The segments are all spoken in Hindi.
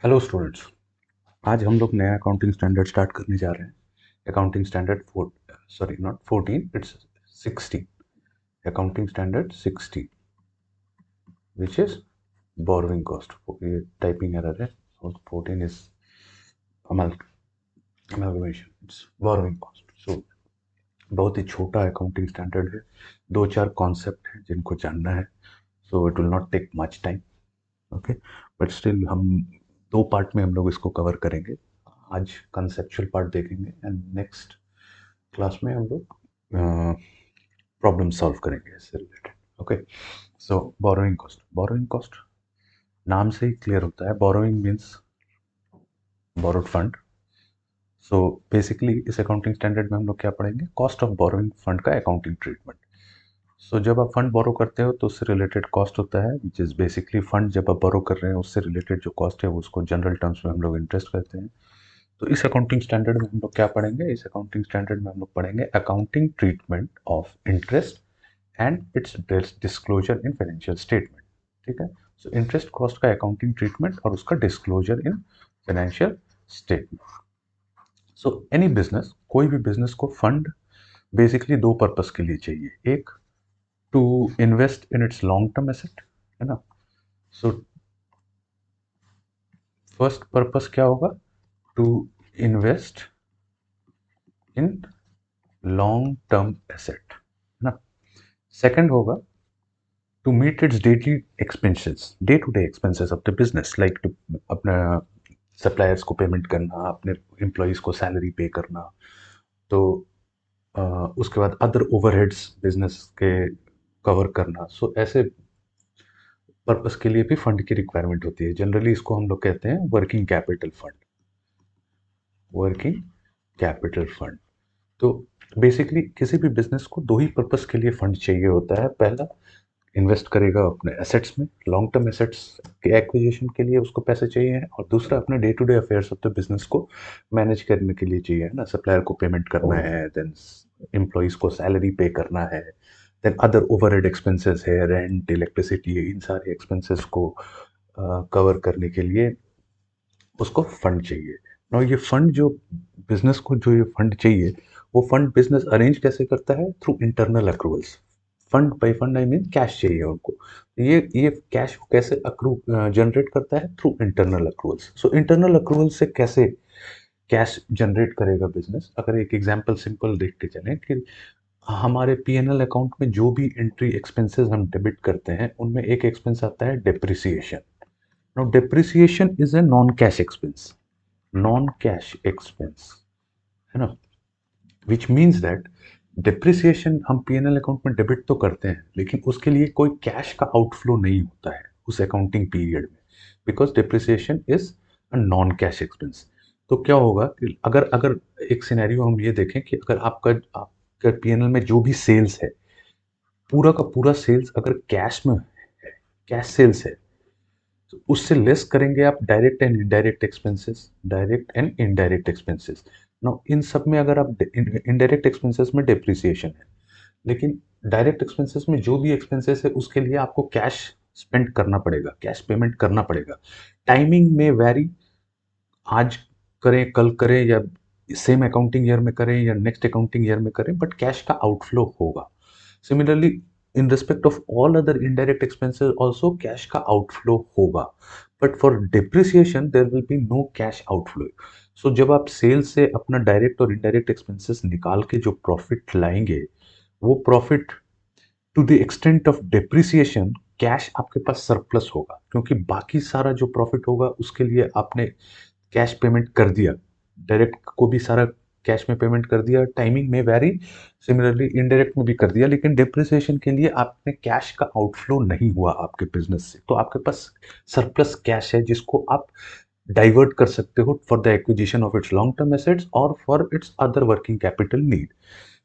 Hello students. आज हम लोग नया अकाउंटिंग स्टैंडर्ड स्टार्ट करने जा रहे हैं। Accounting standard sorry not 14, it's 16। Accounting standard 16 which is borrowing cost. ये टाइपिंग एरर है। 14 is amalgamation, it's borrowing cost. So बहुत ही छोटा अकाउंटिंग स्टैंडर्ड है। दो चार कॉन्सेप्ट हैं जिनको जानना है। So it will not take much time. Okay, but still हम दो पार्ट में हम लोग इसको कवर करेंगे। आज कंसेप्चुअल पार्ट देखेंगे एंड नेक्स्ट क्लास में हम लोग प्रॉब्लम सॉल्व करेंगे इससे रिलेटेड। ओके, सो बोरोइंग कॉस्ट नाम से ही क्लियर होता है। Borrowing means borrowed fund. So basically इस अकाउंटिंग स्टैंडर्ड में हम लोग क्या पढ़ेंगे, कॉस्ट ऑफ बोरोइंग फंड का अकाउंटिंग ट्रीटमेंट। सो जब आप फंड बोरो करते हो तो उससे रिलेटेड कॉस्ट होता है, विच इज़ बेसिकली फंड जब आप बोरो कर रहे हैं उससे रिलेटेड जो कॉस्ट है उसको जनरल टर्म्स में हम लोग इंटरेस्ट कहते हैं। तो इस अकाउंटिंग स्टैंडर्ड में हम लोग क्या पढ़ेंगे, इस अकाउंटिंग स्टैंडर्ड में हम लोग पढ़ेंगे accounting treatment of interest and it's disclosure in financial statement. ठीक है, सो इंटरेस्ट कॉस्ट का अकाउंटिंग ट्रीटमेंट और उसका disclosure in financial statement. So any business, कोई भी बिजनेस को फंड बेसिकली दो पर्पस के लिए चाहिए। एक, to invest in its long term asset, है ना। सो फर्स्ट पर्पस क्या होगा, to invest in long term asset, है ना। सेकंड होगा to meet its daily expenses, day to day expenses of the business, like to अपना सप्लायर्स को पेमेंट करना, अपने एम्प्लॉयज को सैलरी पे करना। तो उसके बाद अदर ओवरहेड्स बिजनेस के कवर करना। सो ऐसे पर्पस के लिए भी फंड की रिक्वायरमेंट होती है। जनरली इसको हम लोग कहते हैं working capital fund. Working capital fund. तो बेसिकली किसी भी बिजनेस को दो ही पर्पस के लिए फंड चाहिए होता है। पहला, इन्वेस्ट करेगा अपने एसेट्स में, लॉन्ग टर्म एसेट्स के एक्विजिशन के लिए उसको पैसे चाहिए, और दूसरा अपने day to day affairs of the business को मैनेज करने के लिए चाहिए, है ना। सप्लायर को पेमेंट करना है, देन एम्प्लॉयज को सैलरी पे करना है, देन अदर ओवरहेड एक्सपेंसेस है, रेंट, इलेक्ट्रिसिटी, इन सारे एक्सपेंसेस को कवर करने के लिए उसको फंड चाहिए। और ये फंड जो बिजनेस को जो ये फंड चाहिए, वो फंड बिजनेस अरेंज कैसे करता है, through internal accruals. Fund by fund I mean cash चाहिए उनको। ये कैश कैसे अक्रू जनरेट करता है, through internal accruals. So internal accrual से कैसे कैश जनरेट करेगा बिजनेस, अगर एक एग्जांपल सिंपल देख के चलें कि हमारे पीएनएल अकाउंट में जो भी एंट्री एक्सपेंसेस हम डेबिट करते हैं उनमें एक एक्सपेंस आता है depreciation. Now depreciation is a non cash expense, non cash expense, है ना। विच मीन्स दैट डिप्रिसिएशन हम पीएनएल अकाउंट में डेबिट तो करते हैं, लेकिन उसके लिए कोई कैश का आउटफ्लो नहीं होता है उस अकाउंटिंग पीरियड में, because depreciation is a non cash expense. तो क्या होगा कि अगर अगर एक सिनेरियो हम ये देखें कि अगर आपका पीएनएल में जो भी सेल्स है, पूरा का पूरा सेल्स अगर कैश में है, कैश सेल्स है, तो उससे लेस करेंगे आप direct and indirect expenses, direct and indirect expenses. Now in सब में अगर आप इनडायरेक्ट एक्सपेंसेस में डेप्रिसिएशन है, लेकिन डायरेक्ट एक्सपेंसेस में जो भी एक्सपेंसेस है उसके लिए आपको कैश स्पेंड करना पड़ेगा, कैश पेमेंट करना पड़ेगा। टाइमिंग में वैरी, आज करें, कल करें, या सेम अकाउंटिंग ईयर में करें या नेक्स्ट अकाउंटिंग ईयर में करें, बट कैश का आउटफ्लो होगा। Similarly in respect of all other indirect expenses also cash का आउटफ्लो होगा, but for depreciation there will be no cash outflow. So जब आप सेल से अपना डायरेक्ट और इनडायरेक्ट एक्सपेंसेस निकाल के जो प्रॉफिट लाएंगे, वो profit to the extent of depreciation cash आपके पास सरप्लस होगा, क्योंकि बाकी सारा जो प्रॉफिट होगा उसके लिए आपने कैश पेमेंट कर दिया, डायरेक्ट को भी सारा कैश में पेमेंट कर दिया, टाइमिंग में वैरी, सिमिलरली इनडायरेक्ट में भी कर दिया, लेकिन डेप्रिसिएशन के लिए आपने कैश का आउटफ्लो नहीं हुआ आपके बिजनेस से, तो आपके पास सरप्लस कैश है जिसको आप डाइवर्ट कर सकते हो for the acquisition of its long term assets और for its other working capital need.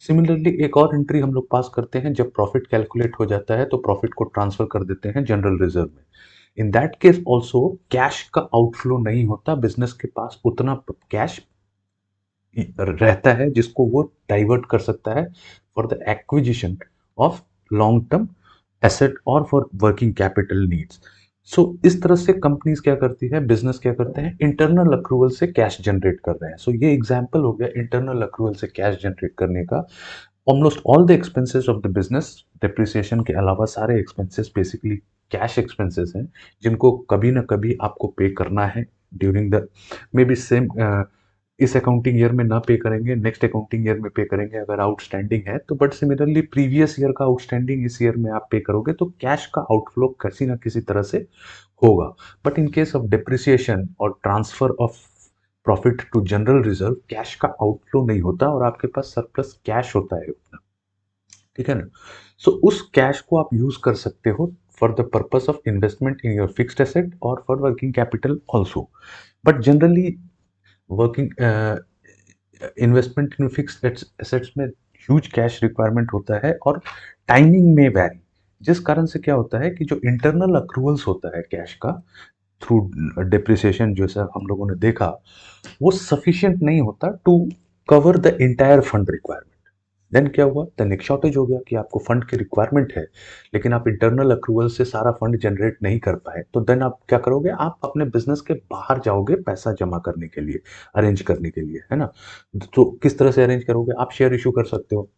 Similarly एक और एंट्री हम लोग पास करते हैं, जब प्रॉफिट कैलकुलेट हो जाता है तो प्रॉफिट को ट्रांसफर कर देते हैं जनरल रिजर्व में। In that case also cash का आउटफ्लो नहीं होता, बिजनेस के पास उतना कैश रहता है जिसको वो डाइवर्ट कर सकता है for the acquisition of long term asset और फॉर वर्किंग कैपिटल नीड्स। सो इस तरह से कंपनीज क्या करती है, बिजनेस क्या करते हैं, इंटरनल अक्रूवल से कैश जनरेट कर रहे हैं। सो ये एग्जांपल हो गया इंटरनल अक्रूवल से कैश जनरेट करने का। Almost all the expenses of the business, depreciation के अलावा सारे एक्सपेंसेस बेसिकली कैश एक्सपेंसेस हैं, जिनको कभी ना कभी आपको पे करना है during the may be same, इस अकाउंटिंग ईयर में ना पे करेंगे, नेक्स्ट अकाउंटिंग ईयर में पे करेंगे अगर आउटस्टैंडिंग है तो, बट सिमिलरली प्रीवियस ईयर का आउटस्टैंडिंग इस ईयर में आप पे करोगे तो कैश का आउटफ्लो किसी ना किसी तरह से होगा। But in case of depreciation और transfer of profit to general reserve, cash का आउटफ्लो नहीं होता और आपके पास सरप्लस कैश होता है उतना, ठीक है ना। सो उस कैश को आप यूज कर सकते हो for the purpose of investment in your fixed asset और for working capital also. But generally working investment in fixed assets में ह्यूज कैश रिक्वायरमेंट होता है और टाइमिंग में वैरी, जिस कारण से क्या होता है कि जो इंटरनल अक्रूवल्स होता है कैश का थ्रू डिप्रिसिएशन, जैसा हम लोगों ने देखा, वो सफिशिएंट नहीं होता to cover the entire fund requirement. Then क्या हुआ, देन एक शॉर्टेज हो गया कि आपको फंड की रिक्वायरमेंट है लेकिन आप इंटरनल अक्रूवल से सारा फंड जनरेट नहीं कर पाए, तो देन आप क्या करोगे, आप अपने बिजनेस के बाहर जाओगे पैसा जमा करने के लिए, अरेंज करने के लिए, है ना। तो किस तरह से अरेंज करोगे, आप शेयर इशू कर सकते हो,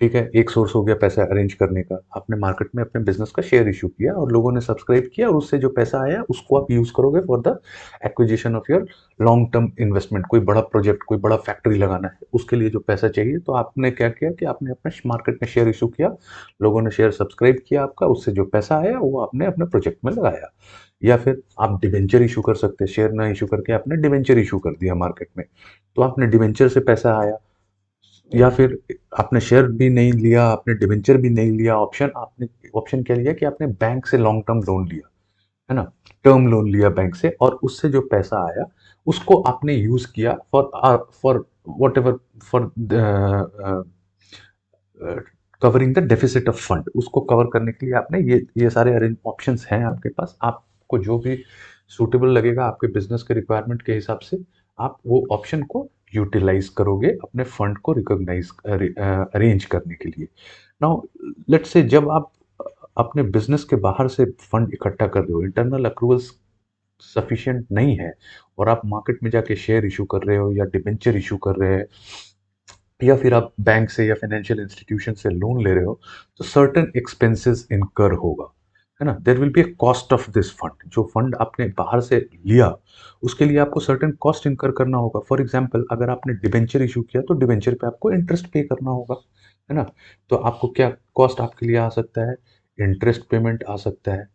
ठीक है, एक सोर्स हो गया पैसा अरेंज करने का। आपने मार्केट में अपने बिजनेस का शेयर इशू किया और लोगों ने सब्सक्राइब किया और उससे जो पैसा आया उसको आप यूज करोगे for the acquisition of your long term investment. कोई बड़ा प्रोजेक्ट, कोई बड़ा फैक्ट्री लगाना है, उसके लिए जो पैसा चाहिए, तो आपने क्या किया कि आपने अपने मार्केट में शेयर इशू किया, लोगों ने शेयर सब्सक्राइब किया आपका, उससे जो पैसा आया वो आपने अपने प्रोजेक्ट में लगाया। या फिर आप डिवेंचर इशू कर सकते हैं, शेयर ना इशू करके आपने डिवेंचर इशू कर दिया मार्केट में, तो आपने डिवेंचर से पैसा आया। या फिर आपने शेयर भी नहीं लिया, आपने डिवेंचर भी नहीं लिया, ऑप्शन आपने ऑप्शन क्या लिया कि आपने बैंक से लॉन्ग टर्म लोन लिया, है ना, टर्म लोन लिया बैंक से, और उससे जो पैसा आया उसको आपने यूज किया for what ever, for covering the deficit of fund. उसको कवर करने के लिए आपने ये सारे अरेंज ऑप्शंस हैं आपके पास, आपको जो भी सूटेबल लगेगा आपके बिजनेस के रिक्वायरमेंट के हिसाब से आप वो ऑप्शन को यूटिलाइज करोगे अपने फंड को रिकॉग्नाइज अरेंज करने के लिए। नाउ लेट्स से जब आप अपने बिजनेस के बाहर से फंड इकट्ठा कर रहे हो, इंटरनल अक्रूवल्स सफिशिएंट नहीं है और आप मार्केट में जाके शेयर इशू कर रहे हो या डिबेंचर इशू कर रहे हैं या फिर आप बैंक से या फाइनेंशियल इंस्टीट्यूशन से लोन ले रहे हो, तो सर्टेन एक्सपेंसेस इनकर होगा, है ना। There will be a cost of this fund. जो फंड आपने बाहर से लिया उसके लिए आपको सर्टेन कॉस्ट इनकर करना होगा। फॉर एग्जांपल अगर आपने डिबेंचर इशू किया तो डिबेंचर पे आपको इंटरेस्ट पे करना होगा, है ना। तो आपको क्या कॉस्ट आपके लिए आ सकता है, इंटरेस्ट पेमेंट आ सकता है।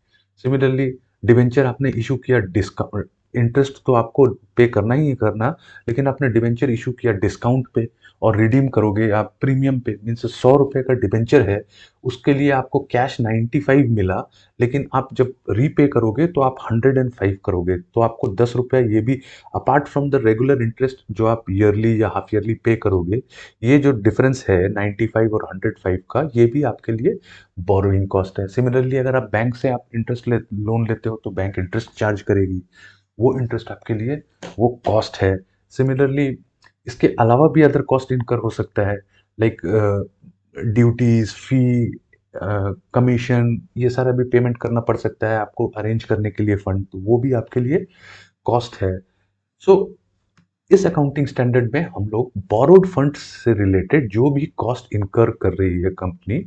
सिमिलरली डिबेंचर आपने इशू किया, डिस्काउंट इंटरेस्ट तो आपको पे करना ही करना, लेकिन आपने डिबेंचर इशू किया डिस्काउंट पे और रिडीम करोगे आप प्रीमियम पे, मीन्स 100 रुपये का डिबेंचर है उसके लिए आपको कैश 95 मिला, लेकिन आप जब रीपे करोगे तो आप 105 करोगे, तो आपको 10 रुपया ये भी apart from the regular interest जो आप ईयरली या हाफ ईयरली पे करोगे, ये जो डिफरेंस है 95 और 105 का, ये भी आपके लिए बोरोइंग कॉस्ट है। सिमिलरली अगर आप बैंक से आप लोन लेते हो तो बैंक इंटरेस्ट चार्ज करेगी, वो इंटरेस्ट आपके लिए वो कॉस्ट है। सिमिलरली इसके अलावा भी अदर कॉस्ट इनकर हो सकता है, लाइक ड्यूटीज, फी, कमीशन, ये सारा भी पेमेंट करना पड़ सकता है आपको अरेंज करने के लिए फंड, तो वो भी आपके लिए कॉस्ट है। सो इस अकाउंटिंग स्टैंडर्ड में हम लोग बोरोड फंड से रिलेटेड जो भी कॉस्ट इनकर कर रही है कंपनी,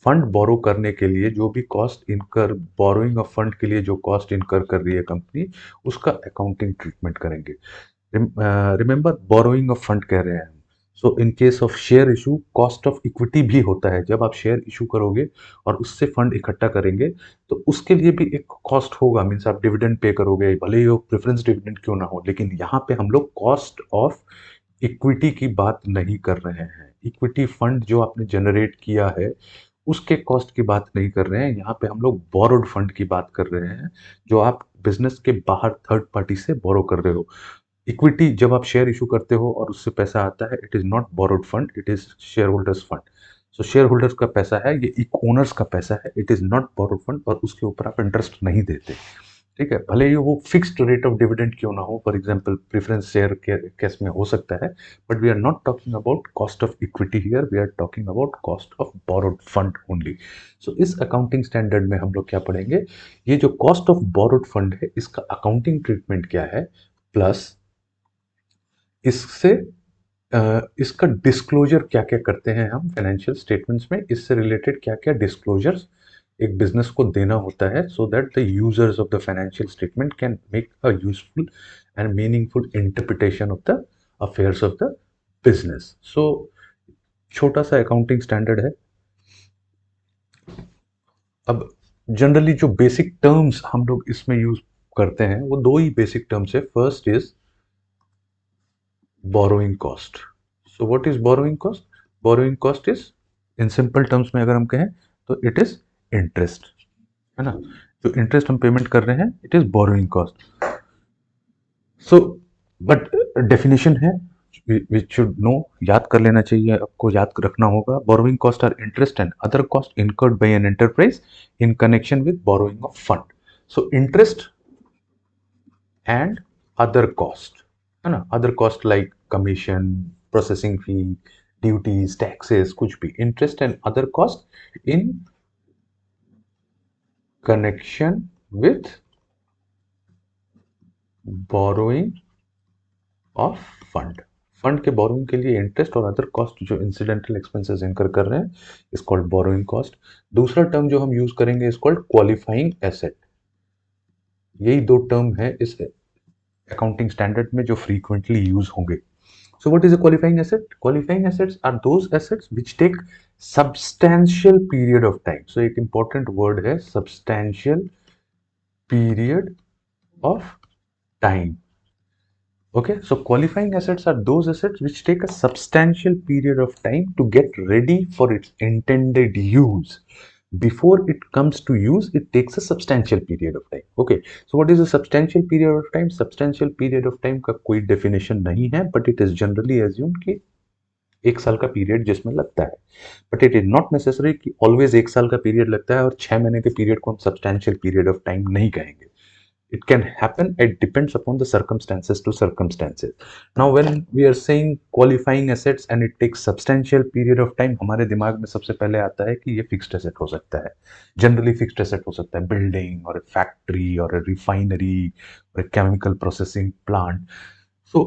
फंड बोरो करने के लिए जो भी cost incur, borrowing of fund के लिए जो कॉस्ट इनकर कर रही है कंपनी, उसका अकाउंटिंग ट्रीटमेंट करेंगे। रिमेंबर बोरोइंग ऑफ फंड कह रहे हैं हम। So in case of share issue cost of equity भी होता है, जब आप शेयर इशू करोगे और उससे फंड इकट्ठा करेंगे तो उसके लिए भी एक कॉस्ट होगा, मीन्स आप डिविडेंड पे करोगे, भले ही वो प्रेफरेंस डिविडेंड क्यों ना हो, लेकिन यहाँ पे हम लोग कॉस्ट ऑफ इक्विटी की बात नहीं कर रहे हैं। इक्विटी फंड जो आपने जनरेट किया है उसके कॉस्ट की बात नहीं कर रहे हैं, यहाँ पे हम लोग बोरोड फंड की बात कर रहे हैं, जो आप बिजनेस के बाहर थर्ड पार्टी से बोरो कर रहे हो। इक्विटी जब आप शेयर इशू करते हो और उससे पैसा आता है, it is not borrowed fund, it is share holders fund. So share holders का पैसा है, ये ओनर्स का पैसा है, it is not borrowed fund, और उसके ऊपर आप इंटरेस्ट नहीं देते। ठीक है, भले ही वो फिक्स्ड रेट ऑफ डिविडेंड क्यों ना हो, फॉर एग्जांपल प्रेफरेंस शेयर के केस में हो सकता है, but we are not talking about cost of equity here, we are talking about cost of borrowed fund only. So इस अकाउंटिंग स्टैंडर्ड में हम लोग क्या पढ़ेंगे, ये जो कॉस्ट ऑफ बोरोड फंड है इसका अकाउंटिंग ट्रीटमेंट क्या है, प्लस इससे इसका डिस्क्लोजर क्या क्या करते हैं हम फाइनेंशियल स्टेटमेंट्स में, इससे रिलेटेड क्या क्या डिस्क्लोजर्स एक बिजनेस को देना होता है, so that the users of the financial statement can make a useful and meaningful interpretation of the affairs of the business. So छोटा सा अकाउंटिंग स्टैंडर्ड है। अब जनरली जो बेसिक टर्म्स हम लोग इसमें यूज करते हैं वो दो ही बेसिक टर्म्स है। First is borrowing cost. So what is borrowing cost? Borrowing cost is, in simple terms में अगर हम कहें तो it is interest, है ना, जो इंटरेस्ट हम पेमेंट कर रहे हैं it is borrowing cost. So but definition है विच शुड नो, याद कर लेना चाहिए, आपको याद रखना होगा। Borrowing cost are interest and other cost incurred by an enterprise in connection with borrowing of fund. So interest and other cost, है ना, other cost like commission, processing fee, duties, taxes, कुछ भी, interest and other cost in connection with borrowing of fund. Fund के बोरोइंग के लिए इंटरेस्ट और अदर कॉस्ट जो इंसिडेंटल एक्सपेंसेस इनकर कर रहे हैं इज कॉल्ड बोरोइंग कॉस्ट। दूसरा टर्म जो हम यूज करेंगे इज कॉल्ड क्वालिफाइंग एसेट। यही दो टर्म है इस अकाउंटिंग स्टैंडर्ड में जो फ्रीक्वेंटली यूज होंगे। So what is a qualifying asset? Qualifying assets are those assets which take substantial period of time. So एक important word है substantial period of time. Okay, so qualifying assets are those assets which take a substantial period of time to get ready for its intended use. Before it comes to use, it takes a substantial period of time. Okay, so what is a substantial period of time? Substantial period of time का कोई definition नहीं है, but it is generally assumed कि एक साल का पीरियड जिसमें लगता है, but it is not necessary कि ऑलवेज एक साल का पीरियड लगता है और 6 महीने के पीरियड को हम सब्सटैंशियल पीरियड ऑफ टाइम नहीं कहेंगे। It can happen, it depends upon the circumstances to circumstances. Now when we are saying qualifying assets and it takes substantial period of time, हमारे दिमाग में सबसे पहले आता है कि ये फिक्स्ड एसेट हो सकता है, जनरली फिक्स्ड एसेट हो सकता है, बिल्डिंग और फैक्ट्री और रिफाइनरी और केमिकल प्रोसेसिंग प्लांट। सो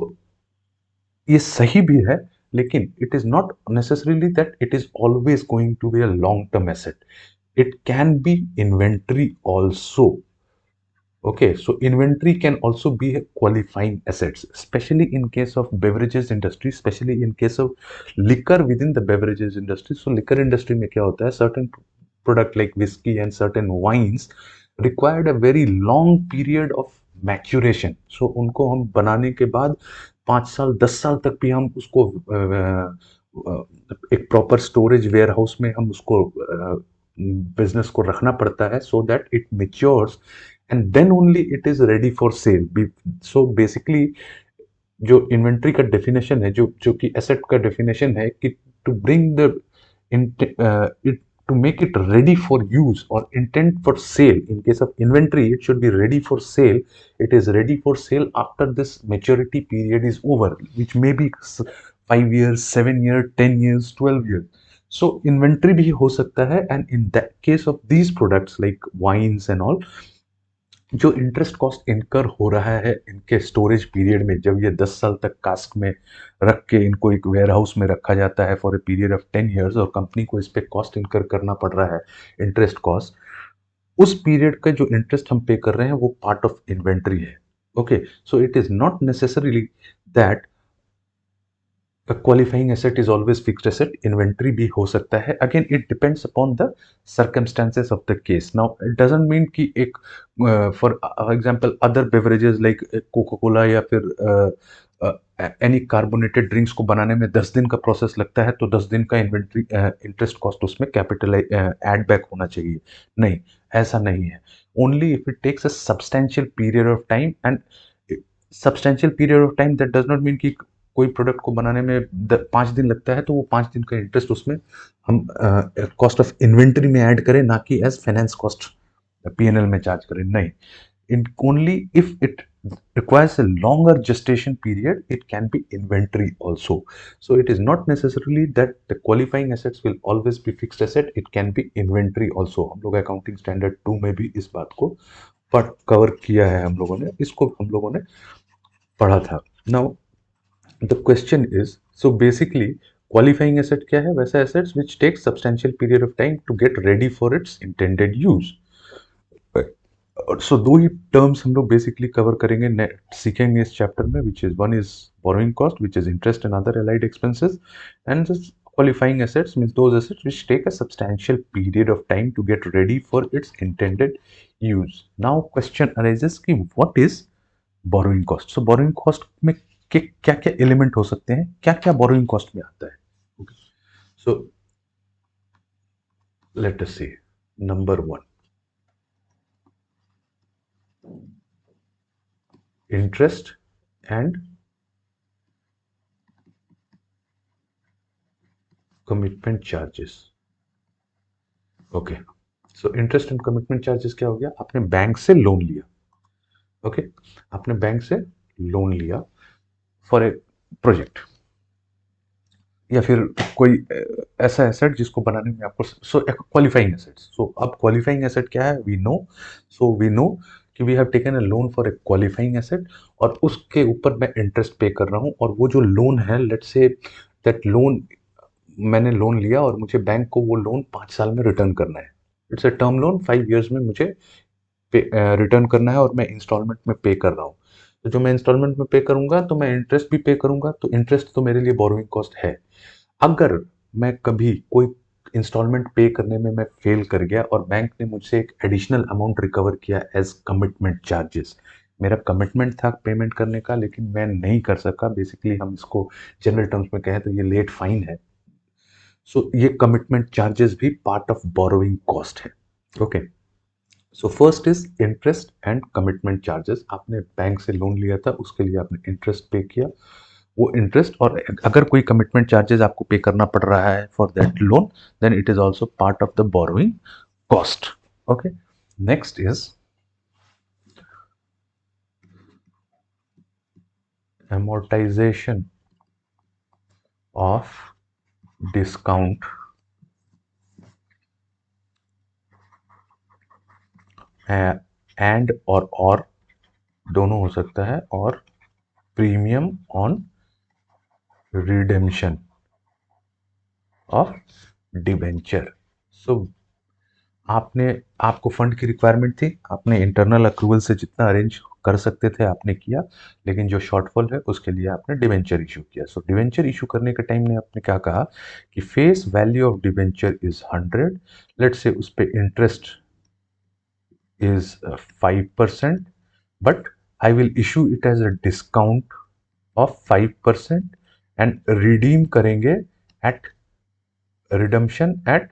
ये सही भी है, लेकिन it is not necessarily that it is always going to be a long term asset. It can be inventory also. Okay, so inventory can also be qualifying assets, especially in case of beverages industry, especially in case of liquor within the beverages industry. So liquor industry में क्या होता है, certain product like whiskey and certain wines required a very long period of maturation. So उनको हम बनाने के बाद 5 साल 10 साल तक भी हम उसको एक प्रॉपर स्टोरेज वेयर हाउस में हम उसको बिजनेस को रखना पड़ता है, so that it matures and then only it is ready for sale. So basically जो इन्वेंट्री का डेफिनेशन है, जो कि एसेट का डेफिनेशन है कि to bring the it to make it ready for use or intent for sale. In case of inventory, it should be ready for sale. It is ready for sale after this maturity period is over, which may be 5 years, 7 years, 10 years, 12 years. So inventory भी हो सकता है, and in that case of these products like wines and all, जो इंटरेस्ट कॉस्ट इनकर हो रहा है इनके स्टोरेज पीरियड में, जब ये 10 साल तक कास्क में रख के इनको एक वेयर हाउस में रखा जाता है for a period of 10 years और कंपनी को इस पे कॉस्ट इनकर करना पड़ रहा है, इंटरेस्ट कॉस्ट, उस पीरियड का जो इंटरेस्ट हम पे कर रहे हैं वो पार्ट ऑफ इन्वेंट्री है। Okay, so it is not necessarily that a qualifying asset is always fixed asset. Inventory भी हो सकता है, again it depends upon the circumstances of the case. Now it doesn't mean कि एक for example other beverages like Coca-Cola या फिर any carbonated drinks को बनाने में 10 दिन का प्रोसेस लगता है, तो 10 दिन का इन्वेंट्री इंटरेस्ट कॉस्ट उसमें कैपिटल एड बैक होना चाहिए, नहीं, ऐसा नहीं है। Only if it takes a substantial period of time, and substantial period of time that does not mean कि कोई प्रोडक्ट को बनाने में 5 दिन लगता है तो वो 5 दिन का इंटरेस्ट उसमें हम कॉस्ट ऑफ इन्वेंट्री में ऐड करें, ना कि एज फाइनेंस कॉस्ट पीएनएल में चार्ज करें, नहीं। only if it requires a longer gestation period, it can be inventory also. So it is not necessarily that the qualifying assets will always be fixed asset, it can be inventory also. हम लोग अकाउंटिंग स्टैंडर्ड 2 में भी इस बात को कवर किया है, हम लोगों ने इसको हम लोगों ने पढ़ा था. Now the question is, so basically qualifying asset क्या है? वैसा assets which take substantial period of time to get ready for its intended use. So दो ही टर्म्स हम लोग बेसिकली कवर करेंगे, सीखेंगे इस चैप्टर में, which is one is borrowing cost, which is interest and other allied expenses, and qualifying assets means those assets which take a substantial period of time to get ready for its intended use. Now question arises कि what is borrowing cost? So borrowing cost में क्या क्या एलिमेंट हो सकते हैं, क्या क्या borrowing cost में आता है? Okay. So let us see. Number 1, interest and commitment charges. Okay. So interest and commitment charges क्या हो गया? आपने बैंक से लोन लिया. ओके आपने बैंक से लोन लिया फॉर ए प्रोजेक्ट, या फिर कोई ऐसा एसेट जिसको बनाने में आपको, सो क्वालिफाइंग एसेट्स. सो अब क्वालिफाइंग एसेट क्या है? वी नो कि we have taken a loan for a qualifying asset, और उसके ऊपर मैं इंटरेस्ट पे कर रहा हूँ, और वो जो लोन है, लेट्स से दैट लोन, मैंने लोन लिया और मुझे बैंक को वो लोन 5 साल में रिटर्न करना है. It's a term loan, 5 years में मुझे रिटर्न करना है, और मैं इंस्टॉलमेंट में पे कर रहा हूँ. तो जो मैं इंस्टॉलमेंट में पे करूंगा, तो मैं इंटरेस्ट भी पे करूंगा, तो इंटरेस्ट तो मेरे लिए बोरोइंग कॉस्ट है. अगर मैं कभी कोई इंस्टॉलमेंट पे करने में मैं फेल कर गया और बैंक ने मुझसे एक एडिशनल अमाउंट रिकवर किया एज कमिटमेंट चार्जेस, मेरा कमिटमेंट था पेमेंट करने का, लेकिन मैं नहीं कर सका, बेसिकली हम इसको जनरल टर्म्स में कहें तो ये लेट फाइन है. सो ये कमिटमेंट चार्जेस भी पार्ट ऑफ बोरोइंग कॉस्ट है. Okay. So first is interest and commitment charges. आपने बैंक से लोन लिया था, उसके लिए आपने इंटरेस्ट पे किया, वो इंटरेस्ट, और अगर कोई कमिटमेंट चार्जेस आपको पे करना पड़ रहा है for that loan, then it is also part of the borrowing cost. Okay. Next is amortization of discount and और दोनों हो सकता है, और premium on redemption of debenture. So आपको फंड की रिक्वायरमेंट थी, आपने इंटरनल अक्रूवल से जितना अरेंज कर सकते थे आपने किया, लेकिन जो शॉर्टफॉल है उसके लिए आपने डिवेंचर इशू किया. सो डिवेंचर इशू करने के टाइम में आपने क्या कहा कि face value of debenture is 100, let say उस पर interest is 5%, but I will issue it as a discount of 5% and redeem करेंगे at redemption at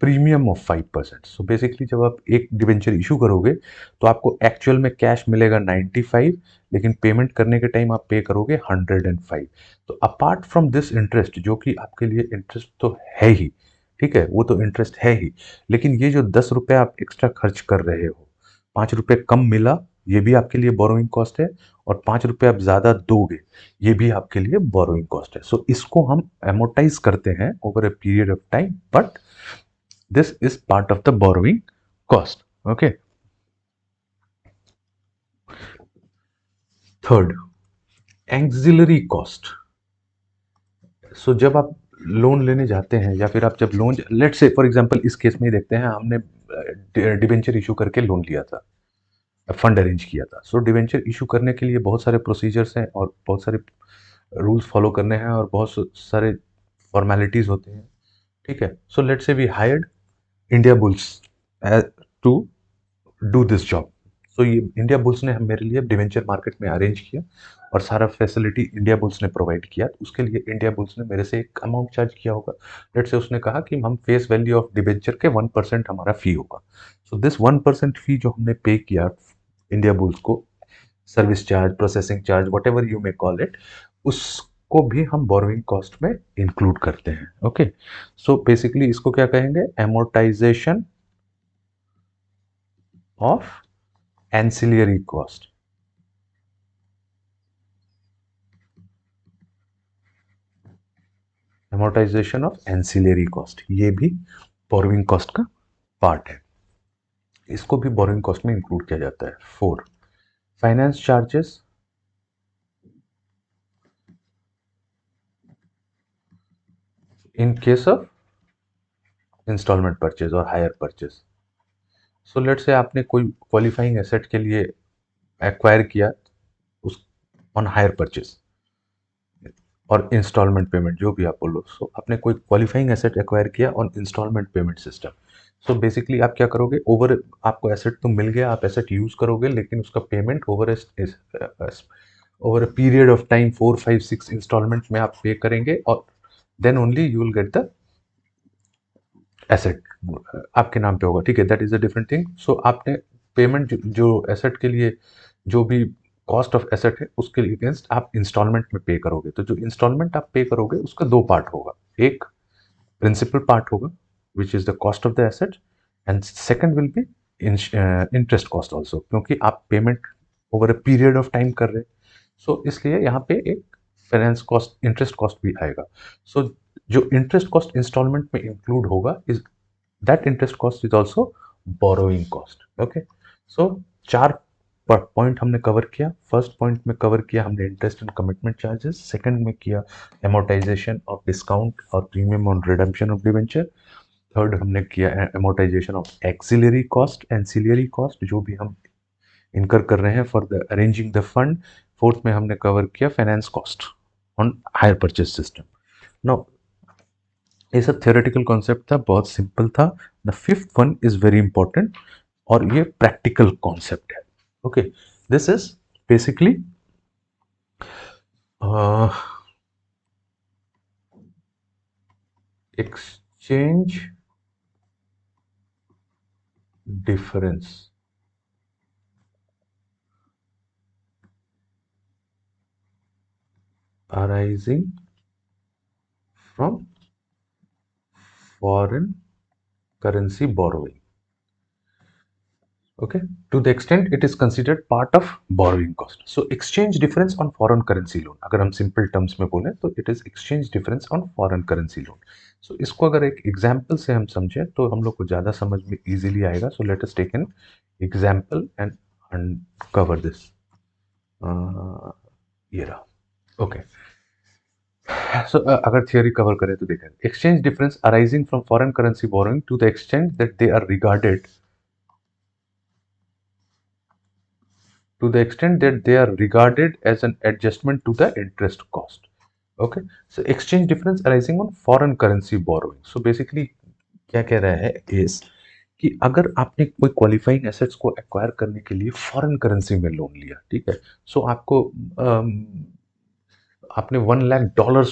premium of 5%. So basically जब आप एक डिवेंचर इशू करोगे तो आपको एक्चुअल में कैश मिलेगा 95, लेकिन पेमेंट करने के टाइम आप पे करोगे 105. तो अपार्ट फ्रॉम दिस इंटरेस्ट, जो कि आपके लिए इंटरेस्ट तो है ही, ठीक है, वो तो इंटरेस्ट है ही, लेकिन ये जो 10 रुपये आप एक्स्ट्रा खर्च कर रहे हो, 5 रुपये कम मिला, ये भी आपके लिए बोरोइंग कॉस्ट है, और 5 रुपये आप ज़्यादा दोगे, ये भी आपके लिए बोरोइंग कॉस्ट है. सो इसको हम एमोटाइज करते हैं over a period of time, but this is part of the borrowing cost. Okay. Third, auxiliary cost. So जब आप लोन लेने जाते हैं, या फिर आप जब लोन, लेट से फॉर एग्जांपल इस केस में देखते हैं, हमने डिबेंचर इशू करके लोन लिया था, फंड अरेंज किया था. सो डिबेंचर इशू करने के लिए बहुत सारे प्रोसीजर्स हैं, और बहुत सारे रूल्स फॉलो करने हैं, और बहुत सारे फॉर्मेलिटीज होते हैं, ठीक है. So late say we hired Indiabulls to do this job. So ये इंडिया बुल्स ने हम मेरे लिए डिवेंचर मार्केट में अरेंज किया, और सारा फैसिलिटी इंडिया बुल्स ने प्रोवाइड किया. तो उसके लिए इंडिया बुल्स ने मेरे से एक अमाउंट चार्ज किया होगा. लेट से उसने कहा कि हम फेस वैल्यू ऑफ डिवेंचर के 1% हमारा फी होगा. सो दिस 1% फी जो हमने पे किया इंडिया बुल्स को, service charge, processing charge, what ever you may call it, उसको भी हम बोरोइंग कॉस्ट में इंक्लूड करते हैं. ओके. सो बेसिकली इसको क्या कहेंगे? Amortisation of ancillary cost, amortization of ancillary cost, ये भी बोरोइंग कॉस्ट का पार्ट है, इसको भी बोरोइंग कॉस्ट में इंक्लूड किया जाता है। 4 finance charges in case of instalment purchase और hire purchase. So late say आपने कोई क्वालिफाइंग एसेट के लिए एक्वायर किया उस ऑन हायर परचेज और इंस्टॉलमेंट पेमेंट, जो भी आप बोलो। सो आपने कोई क्वालिफाइंग एसेट एक्वायर किया on instalment payment system. So basically आप क्या करोगे, ओवर आपको एसेट तो मिल गया, आप एसेट यूज करोगे, लेकिन उसका payment over a period of time 4 5 6 instalment में आप पे करेंगे, और then only you will get the asset आपके नाम पे होगा, ठीक है। That is a different thing. So आपने पेमेंट जो एसेट के लिए, जो भी कॉस्ट ऑफ एसेट है, उसके अगेंस्ट आप इंस्टॉलमेंट में पे करोगे। तो जो इंस्टॉलमेंट आप पे करोगे उसका दो पार्ट होगा, एक प्रिंसिपल पार्ट होगा which is the cost of the asset, and second will be interest cost also, क्योंकि आप payment over a period of time कर रहे हैं। सो इसलिए यहाँ पे एक फाइनेंस कॉस्ट, इंटरेस्ट कॉस्ट भी आएगा। सो जो इंटरेस्ट कॉस्ट इंस्टॉलमेंट में इंक्लूड होगा is that interest cost is also borrowing cost. Okay, so चार पॉइंट हमने कवर किया। फर्स्ट पॉइंट में कवर किया हमने interest and commitment charges, second में किया एमोर्टाइजेशन ऑफ डिस्काउंट और premium on redemption of debenture, third हमने किया amortisation of axillary cost, ancillary cost जो भी हम इनकर कर रहे हैं for the arranging the fund, fourth में हमने कवर किया finance cost on hire purchase system. Now ये सब थियोरेटिकल कॉन्सेप्ट था, बहुत सिंपल था। The fifth one is very important और ये प्रैक्टिकल कॉन्सेप्ट है। Okay, this is basically exchange difference arising from foreign currency borrowing. Okay, to the extent it is considered part of borrowing cost. So exchange difference on foreign currency loan, अगर हम simple terms में बोले तो it is exchange difference on foreign currency loan. So इसको अगर एक example से हम समझें तो हम लोग को ज़्यादा समझ में easily आएगा. So let us take an example and uncover this. ये रहा. Okay. So अगर theory cover करें तो देखें, exchange difference arising from foreign currency borrowing to the extent that they are regarded as an adjustment to the interest cost. Okay, so exchange difference arising on foreign currency borrowing. So basically क्या कह रहा है इस कि अगर आपने कोई क्वालिफाइंग एसेट्स को एक्वायर करने के लिए फॉरेन करेंसी में लोन लिया, ठीक है, सो आपको आपने $1 लाख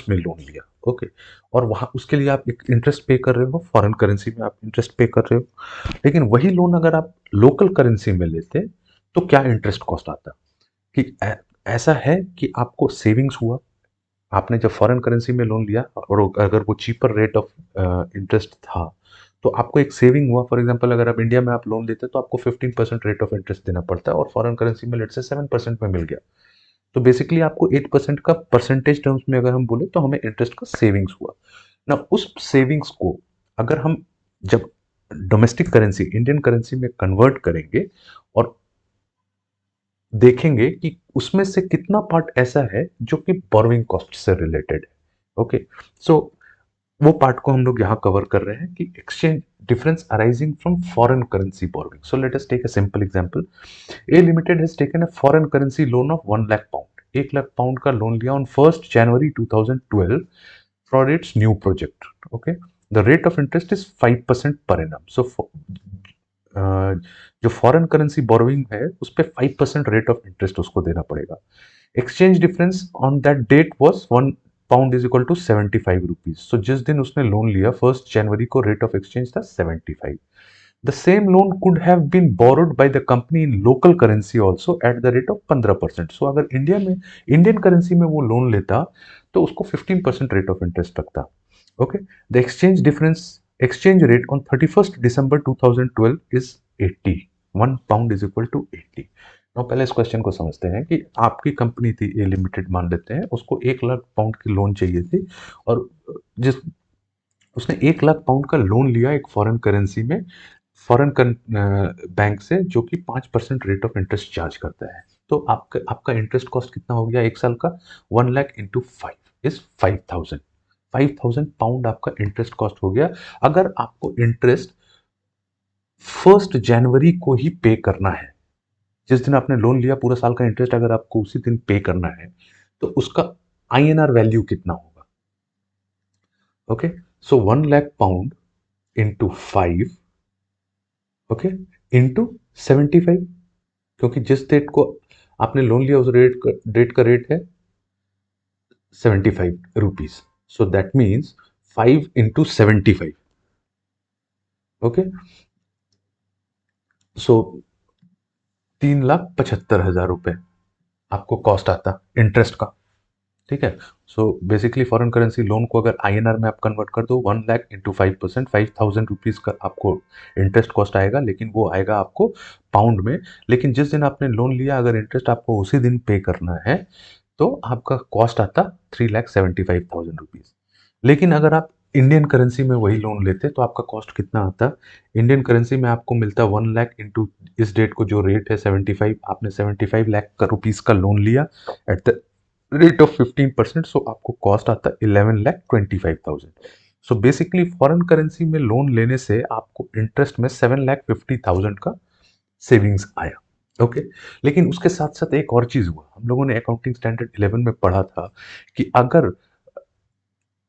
में लोन लिया, ओके, और वहां उसके लिए आप एक इंटरेस्ट पे कर रहे हो, फॉरेन करेंसी में आप इंटरेस्ट पे कर रहे हो। लेकिन वही लोन अगर आप लोकल करेंसी में लेते तो क्या इंटरेस्ट कॉस्ट आता कि ऐसा है कि आपको सेविंग्स हुआ, आपने जब फॉरेन करेंसी में लोन लिया और अगर वो चीपर रेट ऑफ इंटरेस्ट था तो आपको एक सेविंग हुआ। फॉर एग्जांपल अगर आप इंडिया में आप लोन लेते तो आपको 15% रेट ऑफ इंटरेस्ट देना पड़ता है और फॉरेन करेंसी में लेट से 7% में मिल गया, तो बेसिकली आपको 8% का परसेंटेज टर्म्स में अगर हम बोले तो हमें इंटरेस्ट का सेविंग्स हुआ ना। उस सेविंग्स को अगर हम जब डोमेस्टिक करेंसी इंडियन करेंसी में कन्वर्ट करेंगे और देखेंगे कि उसमें से कितना पार्ट ऐसा है जो कि बोरोइंग कॉस्ट से रिलेटेड है। ओके, सो वो पार्ट को हम लोग यहाँ कवर कर रहे हैं कि exchange difference arising from foreign currency borrowing. So let us take a simple example. A limited has taken a foreign currency loan of 1 lakh pound, 1 lakh pound का लोन लिया on 1 January 2012 for its new project. Okay, the rate of interest is 5% per annum. सो जो फॉरेन करेंसी बोरोइंग है उस पर 5% रेट ऑफ इंटरेस्ट उसको देना पड़ेगा। Exchange difference on that date was 1 pound is equal to 75 rupees. So जिस दिन उसने लोन लिया 1 जनवरी को रेट ऑफ एक्सचेंज था 75। The same loan could have been borrowed by the company in local currency also at the rate of 15%। So अगर इंडिया में इंडियन करेंसी में वो लोन लेता तो उसको 15% रेट ऑफ इंटरेस्ट लगता। Okay, the exchange rate on 31st December 2012 is 80. 1 pound is equal to 80। तो पहले इस क्वेश्चन को समझते हैं कि आपकी कंपनी थी ए लिमिटेड मान लेते हैं, उसको 1 लाख पाउंड की लोन चाहिए थी, और जिस उसने 1 लाख पाउंड का लोन लिया एक फॉरेन करेंसी में, फॉरेन बैंक से, जो कि 5% रेट ऑफ इंटरेस्ट चार्ज करता है। तो आपका आपका इंटरेस्ट कॉस्ट कितना हो गया एक साल का? 1 लाख इंटू 5 इज 5,000। 5,000 पाउंड आपका इंटरेस्ट कॉस्ट हो गया। अगर आपको इंटरेस्ट 1 जनवरी को ही पे करना है, जिस दिन आपने लोन लिया पूरा साल का इंटरेस्ट अगर आपको उसी दिन पे करना है, तो उसका आईएनआर वैल्यू कितना होगा? ओके, सो 1 lakh pound into 5, okay, into 75, क्योंकि जिस डेट को आपने लोन लिया उस डेट का रेट है 75 rupees. So that means 5 into 75, okay, so 3,75,000 रुपए आपको कॉस्ट आता इंटरेस्ट का। ठीक है, so basically foreign currency loan को अगर आईएनआर में आप कन्वर्ट कर दो, 1 लाख इंटू 5%, 5,000 रुपीज का आपको इंटरेस्ट कॉस्ट आएगा, लेकिन वो आएगा आपको पाउंड में। लेकिन जिस दिन आपने लोन लिया अगर इंटरेस्ट आपको उसी दिन पे करना है, तो आपका कॉस्ट आता 3,75,000 रुपीज। लेकिन अगर आप इंडियन करेंसी में वही लोन लेते तो आपका कॉस्ट कितना आता? इंडियन करेंसी में आपको मिलता 1 लाख इंटू इस डेट को जो रेट है 75, आपने 75 लाख का रुपीज का लोन लिया एट द रेट ऑफ 15%, सो आपको कॉस्ट आता 11,25,000। सो बेसिकली फॉरेन करेंसी में लोन लेने से आपको इंटरेस्ट में 7,50,000 का सेविंग्स आया। ओके, लेकिन उसके साथ साथ एक और चीज हुआ, हम लोगों ने अकाउंटिंग स्टैंडर्ड 11 में पढ़ा था कि अगर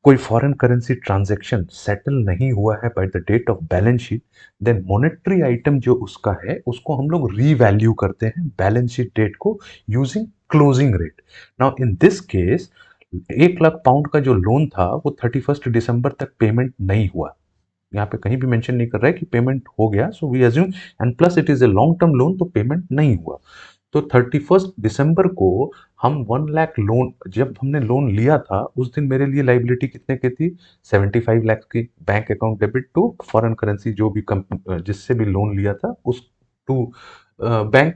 कोई फॉरेन करेंसी ट्रांजैक्शन सेटल नहीं हुआ है by the date of balance sheet, then monetary item जो उसका है उसको हम लोग रीवैल्यू करते हैं बैलेंस शीट डेट को using closing rate. Now in this case 1 lakh pound का जो लोन था वो 31 दिसंबर तक पेमेंट नहीं हुआ। यहाँ पे कहीं भी मेंशन नहीं कर रहा है कि पेमेंट हो गया, so we assume, and plus it is a long term loan तो पेमेंट नहीं हुआ। तो 31 दिसंबर को हम 1 लाख लोन, जब हमने लोन लिया था उस दिन मेरे लिए लाइबिलिटी कितने की थी? 75 लाख की bank account debit to foreign currency, जो भी जिससे भी लोन लिया था उस to bank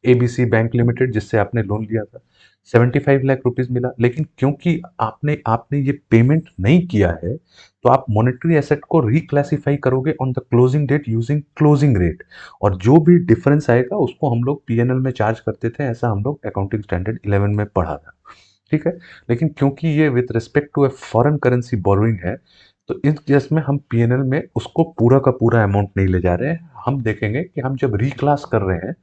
ABC bank limited जिससे आपने लोन लिया था, 75 लाख रुपीज मिला। लेकिन क्योंकि आपने आपने ये पेमेंट नहीं किया है, तो आप मॉनेटरी एसेट को रिक्लासिफाई करोगे on the closing date using closing rate, और जो भी डिफरेंस आएगा उसको हम लोग पीएनएल में चार्ज करते थे, ऐसा हम लोग अकाउंटिंग स्टैंडर्ड 11 में पढ़ा था। ठीक है, लेकिन क्योंकि ये with respect to a foreign currency borrowing है, तो इस केस में हम पीएनएल में उसको पूरा का पूरा अमाउंट नहीं ले जा रहे हैं। हम देखेंगे कि हम जब रिक्लास कर रहे हैं,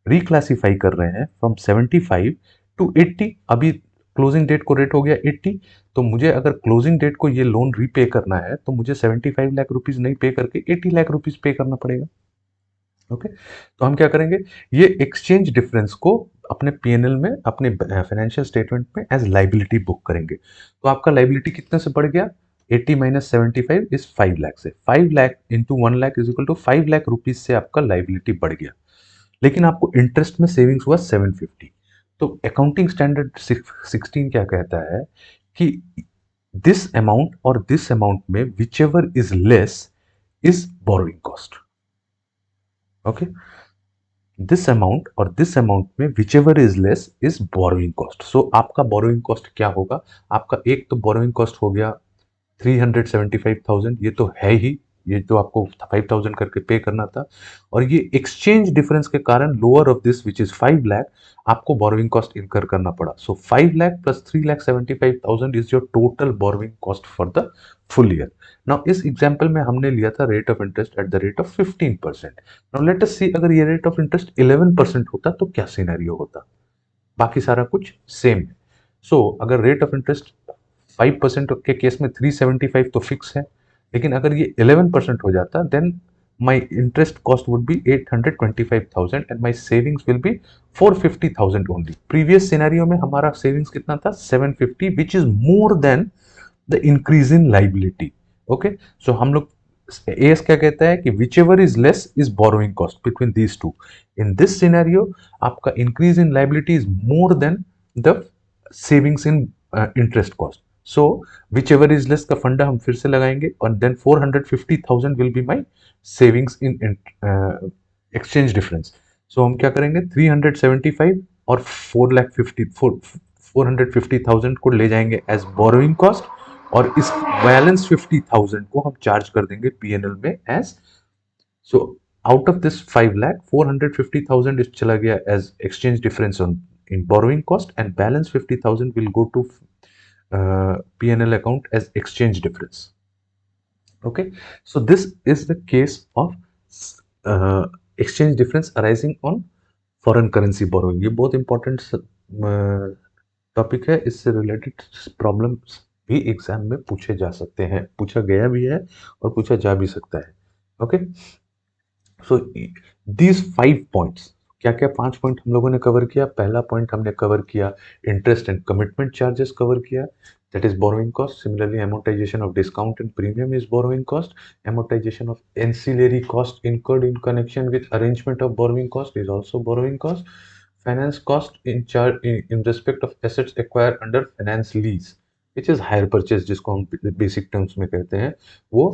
रिक्लासिफाई कर रहे हैं फ्रॉम 75 टू 80, अभी क्लोजिंग डेट को रेट हो गया 80, तो मुझे अगर क्लोजिंग डेट को ये लोन रीपे करना है तो मुझे 75 लाख रुपीज नहीं पे करके 80 लाख रुपीज पे करना पड़ेगा। ओके, तो हम क्या करेंगे, ये एक्सचेंज डिफरेंस को अपने पीएनएल में, अपने फाइनेंशियल स्टेटमेंट में एज लाइबिलिटी बुक करेंगे। तो आपका लाइबिलिटी कितने से बढ़ गया? 80 माइनस 75 इज 5 लाख से, 5 lakh into 1 lakh is equal to 5 lakh rupees से आपका लाइबिलिटी बढ़ गया। लेकिन आपको इंटरेस्ट में सेविंग्स हुआ 750। तो अकाउंटिंग स्टैंडर्ड 16 क्या कहता है कि दिस अमाउंट और दिस अमाउंट में whichever is less is borrowing cost. Okay, this amount और दिस अमाउंट में whichever is less is borrowing cost. So आपका बोरोइंग कॉस्ट क्या होगा? आपका एक तो बोरोइंग कॉस्ट हो गया 375,000, ये तो है ही, ये तो आपको 5,000 करके पे करना था, और ये एक्सचेंज डिफरेंस के कारण lower of this which is 5 lakh आपको बोरोइंग कॉस्ट इनकर करना पड़ा। So 5 lakh plus 3,75,000 is your total borrowing cost for the full year. Now इस एग्जांपल में हमने लिया था rate of interest at the rate of 15%। Now let us see अगर ये रेट ऑफ इंटरेस्ट 11% होता तो क्या सिनेरियो होता? बाकी सारा कुछ सेम है। सो अगर रेट ऑफ इंटरेस्ट 5% के केस में 375 तो फिक्स है, लेकिन अगर ये 11% हो जाता then my interest cost would be 825,000 and my savings will be 450,000 only. Previous scenario में हमारा सेविंग्स कितना था? 750, which is more than the increase in liability. Okay, so हम लोग एस क्या कहता है कि whichever is less is borrowing cost between these two. In this scenario आपका increase in liability is more than the savings in interest cost. So which ever is less का फंडा हम फिर से लगाएंगे, और then 450,000 will be my savings in exchange difference. So हम क्या करेंगे, 375 और 450,000 को ले जाएंगे एज बोरोइंग कॉस्ट, और इस बैलेंस 50,000 को हम चार्ज कर देंगे पीएनएल में as, so out of this 5 lakh 450,000 इस चला गया as exchange difference on in borrowing cost, and balance 50,000 will go to P&L account as exchange difference. Okay, so this is the case of exchange difference arising on foreign currency borrowing. ये बहुत important टॉपिक है, इससे रिलेटेड प्रॉब्लम्स भी एग्जाम में पूछे जा सकते हैं, पूछा गया भी है और पूछा जा भी सकता है। ओके, सो दीज 5 पॉइंट्स, क्या क्या 5 पॉइंट हम लोगों ने कवर किया। पहला पॉइंट हमने कवर किया, interest and commitment charges cover किया, that is borrowing cost. Similarly, amortization of discount and premium is borrowing cost. Amortization of ancillary cost incurred in connection with arrangement of borrowing cost is also borrowing cost. Finance cost in charge in respect of assets acquired under finance lease, which is hire purchase, जिसको हम basic terms में कहते हैं वो।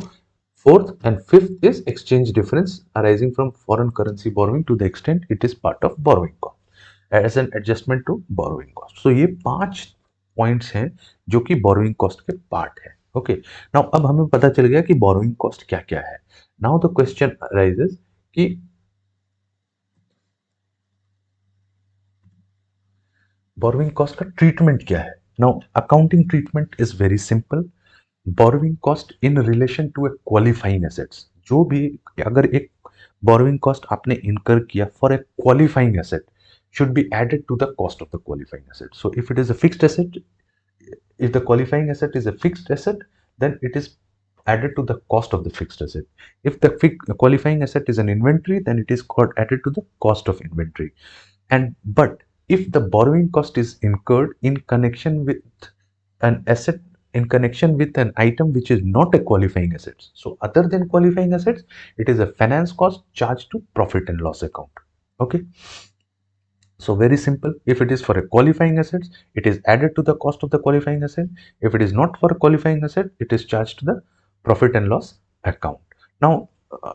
Fourth and fifth is exchange difference arising from foreign currency borrowing to the extent it is part of borrowing cost as an adjustment to borrowing cost. So ये 5 पॉइंट्स हैं जो कि बोरोइंग कॉस्ट के पार्ट है। ओके, नाउ अब हमें पता चल गया कि बोरोइंग कॉस्ट क्या क्या है। नाउ द क्वेश्चन अराइजेस कि बोरोइंग कॉस्ट का ट्रीटमेंट क्या है। Now accounting treatment is very simple. Borrowing cost in relation to a qualifying assets, जो भी अगर एक बोरोइंग कॉस्ट आपने इनकर किया for a qualifying asset should be added to the cost of the qualifying asset. So if it is a fixed asset, if the qualifying asset is a fixed asset, then it is added to the cost of the fixed asset. If the qualifying asset is an inventory, then it is called added to the cost of inventory. And but if the borrowing cost is incurred in connection with an asset, in connection with an item which is not a qualifying asset, so other than qualifying assets, it is a finance cost charged to profit and loss account. Okay, so very simple. If it is for a qualifying assets, it is added to the cost of the qualifying asset. If it is not for a qualifying asset, it is charged to the profit and loss account. Now,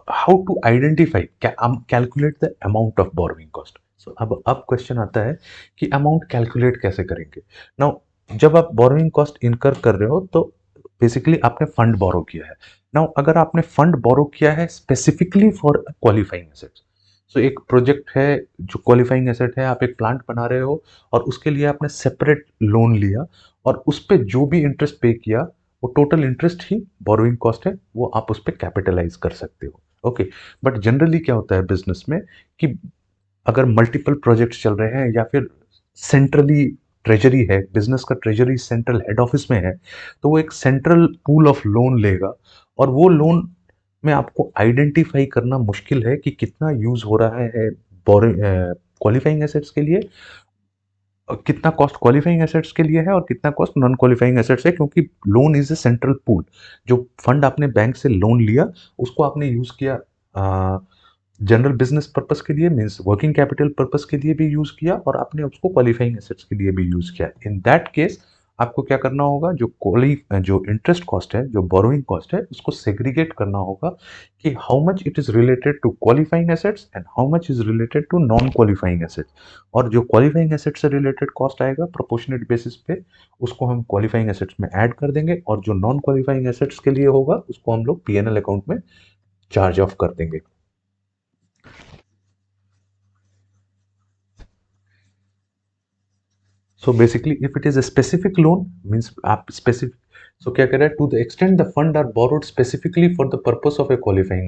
how to identify, calculate the amount of borrowing cost. So अब क्वेश्चन आता है कि अमाउंट कैलकुलेट कैसे करेंगे। नाउ जब आप बोरोइंग कॉस्ट इनकर कर रहे हो तो बेसिकली आपने फंड बोरो किया है। नाउ अगर आपने फंड बोरो किया है स्पेसिफिकली फॉर क्वालिफाइंग एसेट्स, सो एक प्रोजेक्ट है जो क्वालिफाइंग एसेट है, आप एक प्लांट बना रहे हो और उसके लिए आपने सेपरेट लोन लिया और उस पर जो भी इंटरेस्ट पे किया वो टोटल इंटरेस्ट ही बोरोइंग कॉस्ट है, वो आप उस पर कैपिटलाइज कर सकते हो। ओके, बट जनरली क्या होता है बिजनेस में कि अगर मल्टीपल प्रोजेक्ट्स चल रहे हैं या फिर सेंट्रली ट्रेजरी है, बिजनेस का ट्रेजरी सेंट्रल हेड ऑफिस में है, तो वो एक सेंट्रल पूल ऑफ लोन लेगा और वो लोन में आपको आइडेंटिफाई करना मुश्किल है कि कितना यूज हो रहा है क्वालिफाइंग एसेट्स के लिए, कितना कॉस्ट क्वालिफाइंग एसेट्स के लिए है और कितना कॉस्ट नॉन क्वालिफाइंग एसेट्स है, क्योंकि loan is a central pool. जो फंड आपने बैंक से लोन लिया उसको आपने यूज किया जनरल बिजनेस पर्पस के लिए, मीन्स वर्किंग कैपिटल पर्पस के लिए भी यूज किया और आपने उसको क्वालिफाइंग एसेट्स के लिए भी यूज किया। इन दैट केस आपको क्या करना होगा, जो इंटरेस्ट कॉस्ट है, जो बोरोइंग कॉस्ट है, उसको सेग्रीगेट करना होगा कि how much it is related to qualifying assets and how much is related to non qualifying assets. और जो क्वालिफाइंग एसेट्स से रिलेटेड कॉस्ट आएगा प्रोपोर्शनेट बेसिस पे उसको हम क्वालिफाइंग एसेट्स में ऐड कर देंगे, और जो नॉन क्वालिफाइंग एसेट्स के लिए होगा उसको हम लोग पीएनएल अकाउंट में चार्ज ऑफ कर देंगे। So basically, if it is a specific loan, means आप specific, so क्या कह रहा है, to the extent the fund are borrowed specifically for the purpose of a qualifying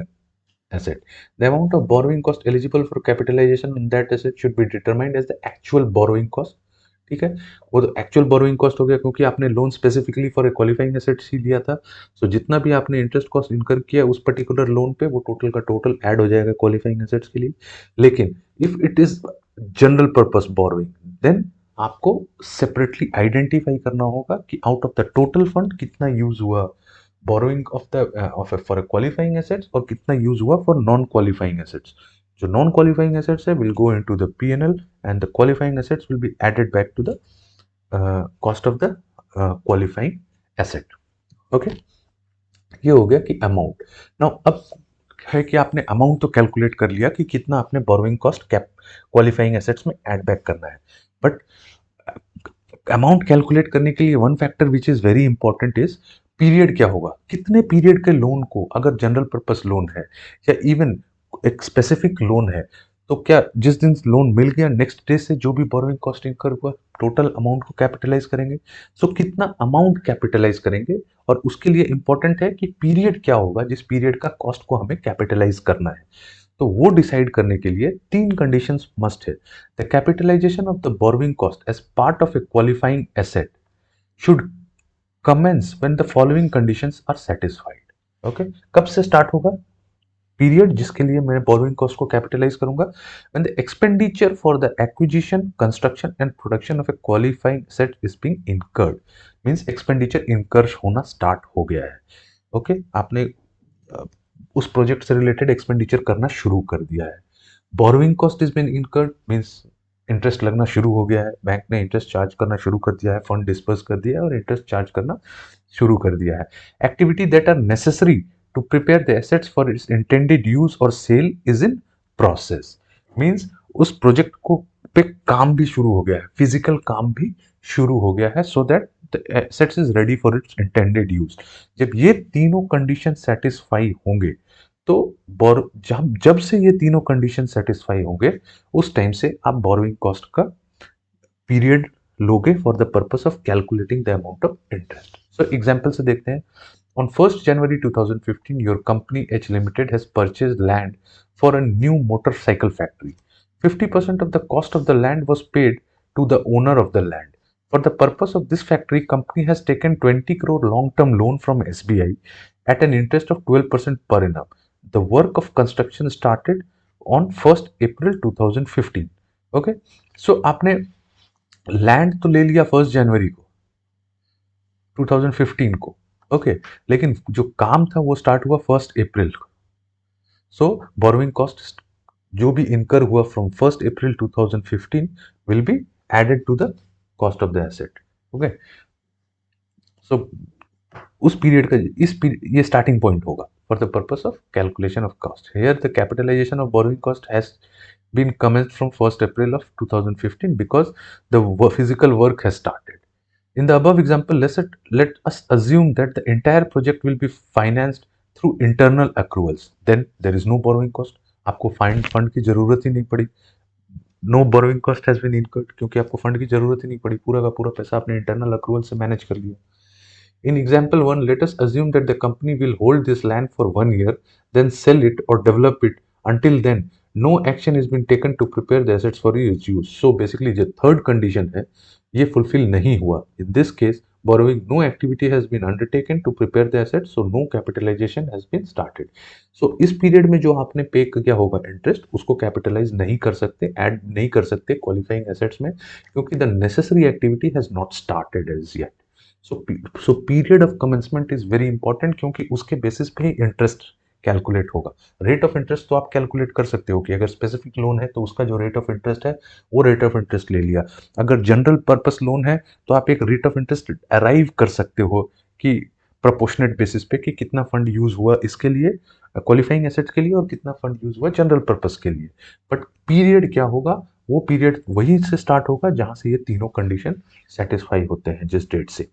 asset, the amount of borrowing cost eligible for capitalization in that asset should be determined as the actual borrowing cost. ठीक है, वो तो एक्चुअल बोरोइंग कॉस्ट हो गया क्योंकि आपने loan specifically for a qualifying asset ही लिया था। सो जितना भी आपने इंटरेस्ट कॉस्ट इनकर किया उस पर्टिकुलर लोन पे वो टोटल का टोटल ऐड हो जाएगा क्वालिफाइंग एसेट्स के लिए। लेकिन if it is general purpose borrowing, then आपको सेपरेटली आइडेंटिफाई करना होगा कि out of the total fund कितना यूज हुआ borrowing of for a qualifying assets और कितना यूज हुआ फॉर नॉन क्वालिफाइंग एसेट्स। जो नॉन क्वालिफाइंग एसेट्स है will go into the PNL and the qualifying assets will be added back to the cost of the qualifying asset. Okay, ये हो गया कि अमाउंट। नाउ अब है कि आपने अमाउंट तो कैलकुलेट कर लिया कि कितना आपने borrowing cost cap qualifying assets में ऐड बैक करना है, बट अमाउंट कैलकुलेट करने के लिए one factor which is very important is period क्या होगा, कितने पीरियड के लोन को, अगर जनरल पर्पस लोन है या इवन एक स्पेसिफिक लोन है, तो क्या जिस दिन लोन मिल गया नेक्स्ट डे से जो भी बोरोइंग कॉस्ट इनकर हुआ टोटल अमाउंट को कैपिटलाइज करेंगे। सो कितना अमाउंट कैपिटलाइज करेंगे, और उसके लिए इंपॉर्टेंट है कि पीरियड क्या होगा जिस पीरियड का कॉस्ट को हमें कैपिटलाइज करना है। तो वो डिसाइड करने के लिए तीन कंडीशंस मस्ट है। The capitalisation of the borrowing cost as part of a qualifying asset should commence when the following conditions are satisfied. Okay, कब से स्टार्ट होगा पीरियड जिसके लिए मैं बोरोइंग कॉस्ट को कैपिटलाइज करूंगा? When the expenditure for the acquisition, construction and production of a qualifying asset is being incurred, means expenditure incur होना स्टार्ट हो गया है। ओके, आपने उस प्रोजेक्ट से रिलेटेड एक्सपेंडिचर करना शुरू कर दिया है। Borrowing cost is been incurred means interest लगना शुरू हो गया है, बैंक ने इंटरेस्ट चार्ज करना शुरू कर दिया है, फंड डिस्पर्स कर दिया है और इंटरेस्ट चार्ज करना शुरू कर दिया है। Activity that are necessary to prepare the assets for its intended use और sale is in process, means उस प्रोजेक्ट को पे काम भी शुरू हो गया है, फिजिकल काम भी शुरू हो गया है, so that the assets is ready for its intended use. जब ये तीनों कंडीशन सेटिस्फाई होंगे तो जब जब से ये तीनों कंडीशन सेटिस्फाई होंगे उस टाइम से आप बोरोइंग कॉस्ट का पीरियड लोगे for the purpose of calculating the amount of interest. So example से देखते हैं। On 1st January 2015 your company H limited has purchased land for a new motorcycle factory. 50% of the cost of the land was paid to the owner of the land. For the purpose of this factory, company has taken 20 crore long-term loan from SBI at an interest of 12% per annum. The work of construction started on 1st April 2015. Okay, so आपने लैंड तो ले लिया 1st जनवरी को 2015 को, ओके, लेकिन जो काम था वो स्टार्ट हुआ 1st अप्रैल को। सो बोरोइंग कॉस्ट जो भी इनकर हुआ from 1st April 2015 will be added to the cost of the asset. Okay, so उस पीरियड का ये स्टार्टिंग पॉइंट होगा for the purpose of calculation of cost. Here the capitalisation of borrowing cost has been commenced from 1st April of 2015 because the physical work has started. In the above example, let us assume that the entire project will be financed through internal accruals. Then there is no borrowing cost. आपको फंड की जरूरत ही नहीं पड़ी। No borrowing cost has been incurred, क्योंकि आपको फंड की जरूरत ही नहीं पड़ी, पूरा का पूरा पैसा आपने इंटरनल अक्रूवल से मैनेज कर लिया। In example 1, let us assume that the company will hold this land for 1 year, then sell it or develop it. Until then, no action has been taken to prepare the assets for its use. So basically, जो third condition है, ये fulfill नहीं हुआ. In this case, borrowing, no activity has been undertaken to prepare the assets, so no capitalization has been started. So इस पीरियड में जो आपने पे किया होगा इंटरेस्ट, उसको कैपिटलाइज नहीं कर सकते, ऐड नहीं कर सकते क्वालिफाइंग एसेट्स में, क्योंकि the necessary activity has not started as yet. So period of commencement is very important, क्योंकि उसके बेसिस पे ही इंटरेस्ट कैलकुलेट होगा। रेट ऑफ इंटरेस्ट तो आप कैलकुलेट कर सकते हो कि अगर स्पेसिफिक लोन है तो उसका जो रेट ऑफ इंटरेस्ट है वो रेट ऑफ इंटरेस्ट ले लिया। अगर जनरल पर्पस लोन है तो आप एक रेट ऑफ इंटरेस्ट अराइव कर सकते हो कि प्रोपोर्शनेट बेसिस पे कि कितना फंड यूज हुआ इसके लिए क्वालिफाइंग एसेट्स के लिए और कितना फंड यूज हुआ जनरल पर्पस के लिए। बट पीरियड क्या होगा, वो पीरियड वहीं से स्टार्ट होगा जहां से ये तीनों कंडीशन सेटिस्फाई होते हैं जिस डेट से।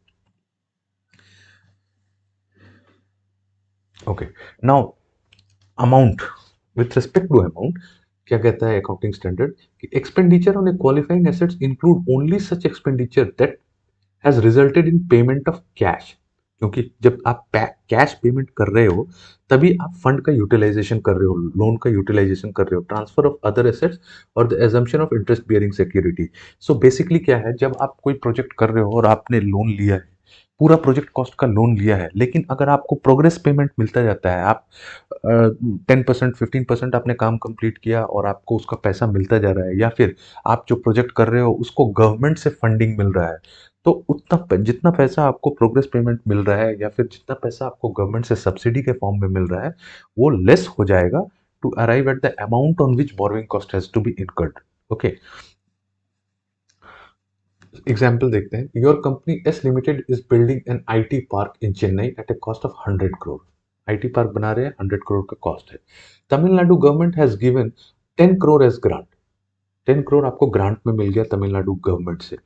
Okay, now amount, with respect to amount क्या कहता है अकाउंटिंग स्टैंडर्ड कि expenditure on a qualifying assets include only such expenditure that has resulted in payment of cash. क्योंकि जब आप कैश पेमेंट कर रहे हो तभी आप फंड का यूटिलाइजेशन कर रहे हो, लोन का यूटिलाइजेशन कर रहे हो, ट्रांसफर ऑफ अदर एसेट्स और the assumption of interest bearing security. So basically क्या है, जब आप कोई प्रोजेक्ट कर रहे हो और आपने लोन लिया है, पूरा प्रोजेक्ट कॉस्ट का लोन लिया है, लेकिन अगर आपको प्रोग्रेस पेमेंट मिलता जाता है, आप 10% 15% आपने काम कंप्लीट किया और आपको उसका पैसा मिलता जा रहा है, या फिर आप जो प्रोजेक्ट कर रहे हो उसको गवर्नमेंट से फंडिंग मिल रहा है, तो उतना जितना पैसा आपको प्रोग्रेस पेमेंट मिल रहा है या फिर जितना पैसा आपको गवर्नमेंट से सब्सिडी के फॉर्म में मिल रहा है वो लेस हो जाएगा to arrive at the amount on which borrowing cost has to be incurred. Okay, example देखते हैं। Your company S limited is building an IT park in Chennai at a cost of 100 crore। IT park बना रहे हैं, 100 करोड़ का कॉस्ट है। Tamil Nadu government has given 10 crore as grant, 10 crore आपको ग्रांट में मिल गया तमिलनाडु गवर्नमेंट से।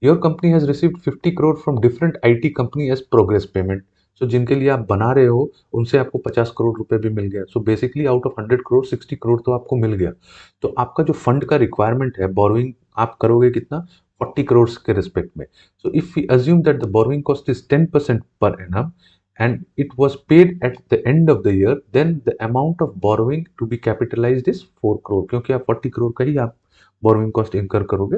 Your company has received 50 crore from different IT company as progress payment. So जिनके लिए आप बना रहे हो उनसे आपको 50 करोड़ रुपए भी मिल गया। So basically out of 100 crore 60 crore तो आपको मिल गया। तो आपका जो फंड का रिक्वायरमेंट है, बोरोइंग आप करोगे कितना, 40 करोड़ के रिस्पेक्ट में। So if we assume that the borrowing cost is 10% per annum and it was paid at the end of the year, then the amount of borrowing to be capitalized is 4 crore, क्योंकि आप 40 करोड़ का ही आप बोरोइंग कॉस्ट इनकर करोगे।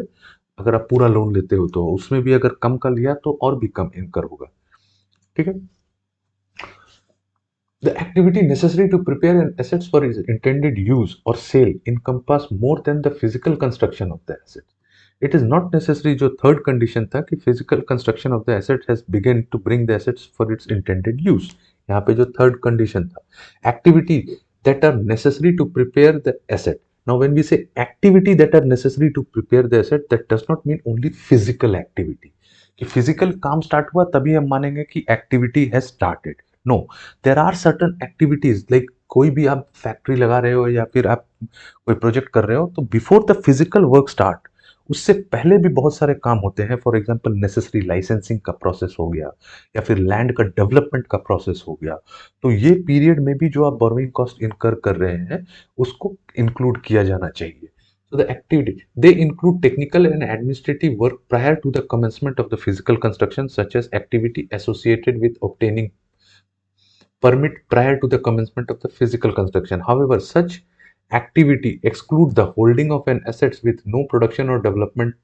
अगर आप पूरा लोन लेते हो तो उसमें भी अगर कम का लिया तो और भी कम इनकर होगा। ठीक है। The activity necessary to prepare an assets for its intended use or sale encompass more than the physical construction of the asset. It is not necessary, जो third condition था कि physical construction of the asset has begun to bring the assets for its intended use. यहाँ पे जो third condition था, activity that are necessary to prepare the asset. Now when we say activity that are necessary to prepare the asset, that does not mean only physical activity. कि physical काम start हुआ तभी हम मानेंगे कि activity has started. No, there are certain activities like कोई भी आप फैक्ट्री लगा रहे हो या फिर आप कोई प्रोजेक्ट कर रहे हो, तो before the physical work start उससे पहले भी बहुत सारे काम होते हैं। फॉर एग्जाम्पल नेसेसरी लाइसेंसिंग का प्रोसेस हो गया या फिर लैंड का डेवलपमेंट का प्रोसेस हो गया। तो ये पीरियड में भी जो आप बोरोइंग कॉस्ट इनकर कर रहे हैं उसको इंक्लूड किया जाना चाहिए। So the activity, they include technical and administrative work prior to the commencement of the physical construction, such as activity associated with obtaining permit prior to the commencement of the physical construction. However, such activity exclude the holding of an assets with no production or development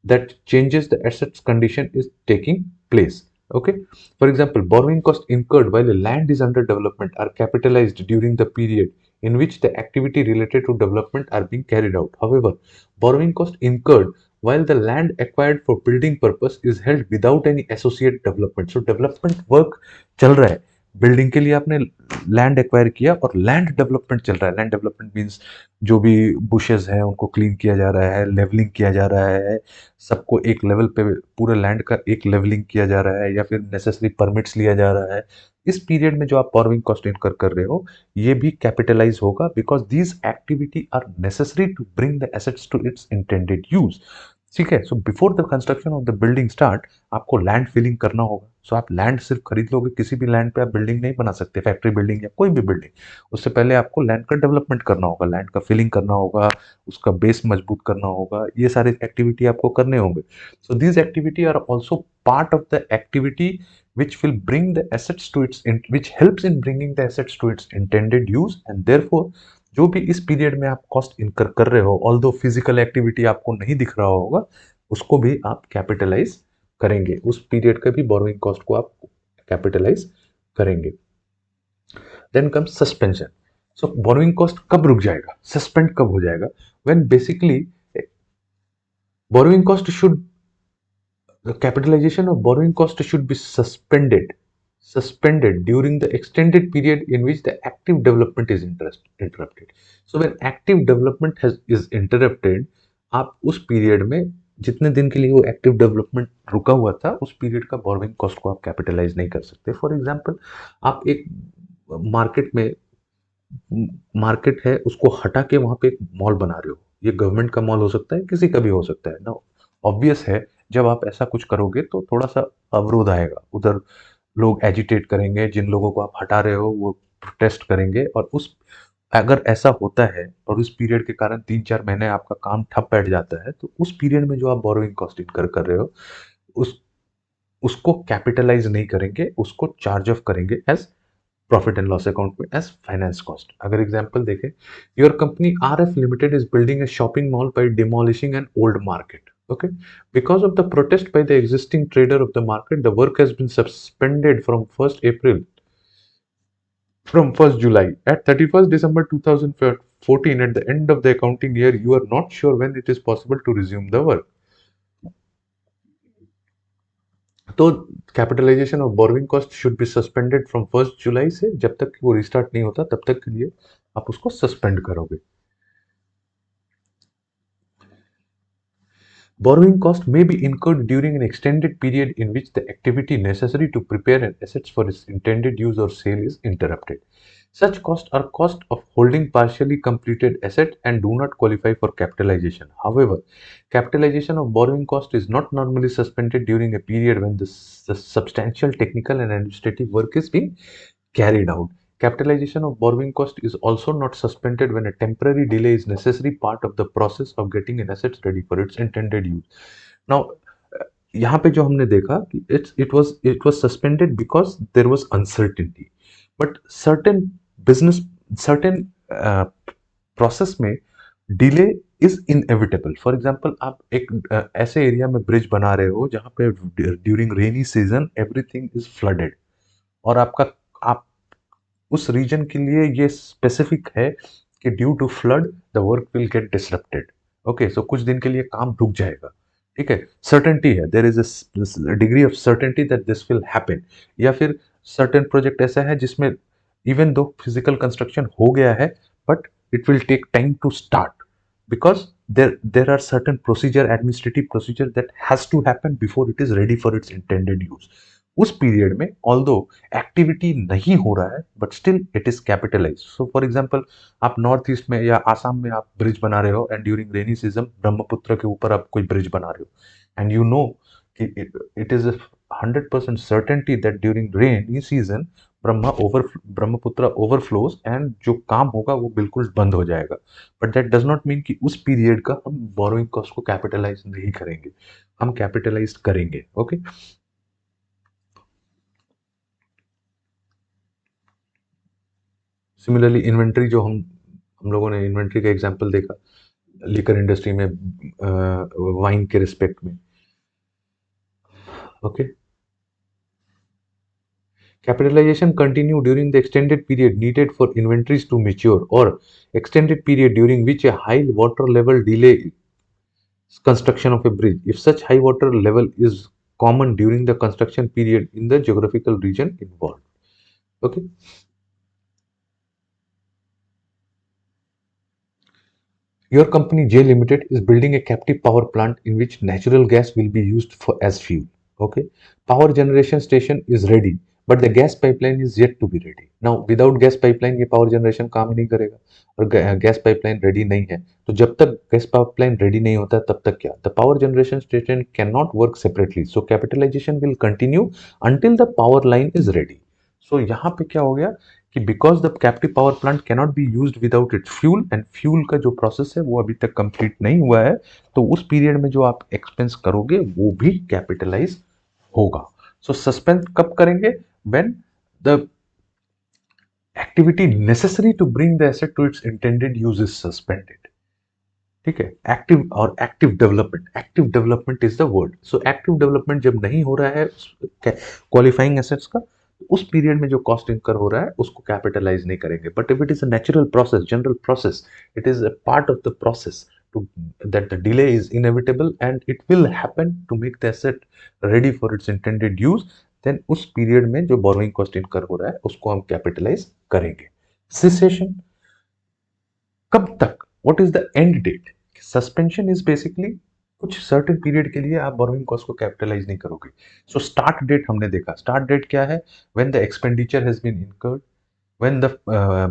that changes the assets condition is taking place. Okay. For example, borrowing cost incurred while a land is under development are capitalized during the period in which the activity related to development are being carried out. However, borrowing cost incurred while the land acquired for building purpose is held without any associate development. So development work चल रहा है, बिल्डिंग के लिए आपने लैंड एक्वायर किया और लैंड डेवलपमेंट चल रहा है। लैंड डेवलपमेंट मीन्स जो भी बुशेस हैं उनको क्लीन किया जा रहा है, लेवलिंग किया जा रहा है, सबको एक लेवल पे पूरे लैंड का एक लेवलिंग किया जा रहा है या फिर नेसेसरी परमिट्स लिया जा रहा है। इस पीरियड में जो आप बोरोइंग कॉस्ट इनकर कर रहे हो ये भी कैपिटलाइज होगा, because these activity are necessary to bring the assets to its intended use. ठीक है। So before the construction of the building start आपको लैंड फिलिंग करना होगा। सो आप लैंड सिर्फ खरीद लोगे, किसी भी लैंड पे आप बिल्डिंग नहीं बना सकते, फैक्ट्री बिल्डिंग या कोई भी बिल्डिंग। उससे पहले आपको लैंड का डेवलपमेंट करना होगा, लैंड का फिलिंग करना होगा, उसका बेस मजबूत करना होगा, ये सारे एक्टिविटी आपको करने होंगे। So these activity are also part of the activity which will bring the assets to its which helps in bringing the assets to its intended use, and therefore जो भी इस पीरियड में आप कॉस्ट इनकर कर रहे हो, ऑल्दो फिजिकल एक्टिविटी आपको नहीं दिख रहा होगा, उसको भी आप कैपिटलाइज करेंगे। उस पीरियड के भी बोरोइंग कॉस्ट को आप कैपिटलाइज करेंगे। Then come suspension. So borrowing cost कब रुक जाएगा, सस्पेंड कब हो जाएगा? When basically borrowing cost should, the capitalization of borrowing cost should be suspended during the extended period in which the active development is interrupted. So when active development is interrupted, आप उस पीरियड में जितने दिन के लिए वो एक्टिव डेवलपमेंट रुका हुआ था उस पीरियड का बोरोइंग कॉस्ट को आप कैपिटलाइज नहीं कर सकते। फॉर एग्जांपल, आप एक मार्केट है उसको हटा के वहां पे एक मॉल बना रहे हो, ये गवर्नमेंट का मॉल हो सकता है, किसी का भी हो सकता है ना। ऑब्वियस है जब आप ऐसा कुछ करोगे तो थोड़ा सा अवरोध आएगा, उधर लोग एजिटेट करेंगे, जिन लोगों को आप हटा रहे हो वो प्रोटेस्ट करेंगे, और उस अगर ऐसा होता है और उस पीरियड के कारण 3-4 महीने आपका काम ठप बैठ जाता है, तो उस पीरियड में जो आप बोरोइंग कॉस्ट इनकर कर रहे हो उस उसको कैपिटलाइज नहीं करेंगे, उसको चार्ज ऑफ करेंगे as profit and loss account में एज फाइनेंस कॉस्ट। अगर एग्जांपल देखें, your company RF limited is building a shopping mall by demolishing an old market. Okay, because of the protest by the existing trader of the market, the work has been suspended from 1st April, from 1st July. At 31st December 2014, at the end of the accounting year, you are not sure when it is possible to resume the work. तो capitalisation of borrowing cost should be suspended from 1st July से, जब तक वो रिस्टार्ट नहीं होता तब तक के लिए आप उसको सस्पेंड करोगे। Borrowing cost may be incurred during an extended period in which the activity necessary to prepare an asset for its intended use or sale is interrupted. Such costs are cost of holding partially completed asset and do not qualify for capitalization. However, capitalization of borrowing cost is not normally suspended during a period when the substantial technical and administrative work is being carried out. Capitalization of borrowing cost is also not suspended when a temporary delay is necessary part of the process of getting an asset ready for its intended use. Now, यहाँ पे जो हमने देखा कि it was suspended because there was uncertainty, but certain process में delay is inevitable. For example आप एक ऐसे एरिया में ब्रिज बना रहे हो जहाँ पे during rainy season everything is flooded और आप उस रीजन के लिए ये स्पेसिफिक है कि due to flood the work will get disrupted. Okay, so कुछ दिन के लिए काम रुक जाएगा. ठीक है, सर्टेनिटी है, there is a degree of certainty that this will happen. या फिर सर्टेन प्रोजेक्ट ऐसा है जिसमें इवन दो फिजिकल कंस्ट्रक्शन हो गया है but it will take time to start because there are certain administrative procedure that has to happen before it is ready for its intended use. उस पीरियड में ऑल्दो एक्टिविटी नहीं हो रहा है but still it is capitalise. So for example आप नॉर्थ ईस्ट में या आसाम में आप ब्रिज बना रहे हो and during rainy season Brahmaputra के ऊपर आप कोई ब्रिज बना रहे हो एंड यू नो कि it is 100% certainty that during rainy season Brahmaputra overflows and जो काम होगा वो बिल्कुल बंद हो जाएगा. But that does not mean कि उस पीरियड का हम बोरोइंग कॉस्ट को कैपिटलाइज नहीं करेंगे, हम कैपिटलाइज करेंगे. ओके, सिमिलरली इन्वेंट्री जो हम लोगों ने इन्वेंट्री का एग्जांपल देखा लिकर इंडस्ट्री में वाइन के रिस्पेक्ट में. Okay, capitalization continue during the extended period needed for inventories to mature or extended period during which a high water level delay construction of a bridge if such high water level is common during the construction period in the geographical region involved. Okay, your company J Limited is building a captive power plant in which natural gas will be used for as fuel. Okay, power generation station is ready but the gas pipeline is yet to be ready. Now without gas pipeline ये power generation काम नहीं करेगा और gas pipeline ready नहीं है. तो जब तक gas pipeline ready नहीं होता तब तक क्या, the power generation station cannot work separately, so capitalization will continue until the power line is ready. So यहाँ पे क्या हो गया कि because the captive power plant cannot be used without its fuel and fuel का जो प्रोसेस है वो अभी तक कंप्लीट नहीं हुआ है, तो उस पीरियड में जो आप एक्सपेंस करोगे वो भी कैपिटलाइज होगा. सो सस्पेंड कब करेंगे, when the activity necessary to bring the asset to its intended use is suspended. ठीक है, एक्टिव और active development is the word. So active development जब नहीं हो रहा है क्वालिफाइंग एसेट्स का, उस पीरियड में जो कॉस्ट इनकर हो रहा है उसको कैपिटलाइज नहीं करेंगे. But if it is a natural process, general process, it is a part of the process to that the delay is inevitable and it will happen to make the asset ready for its intended use, then उस पीरियड में जो बोरोइंग कॉस्ट इनकर हो रहा है उसको हम कैपिटलाइज करेंगे. सिसेशन कब तक, what is the end date. Suspension is basically कुछ सर्टेन पीरियड के लिए आप बोरोइंग कॉस्ट को कैपिटलाइज नहीं करोगे. सो स्टार्ट डेट हमने देखा, स्टार्ट डेट क्या है, when the expenditure has been incurred, when the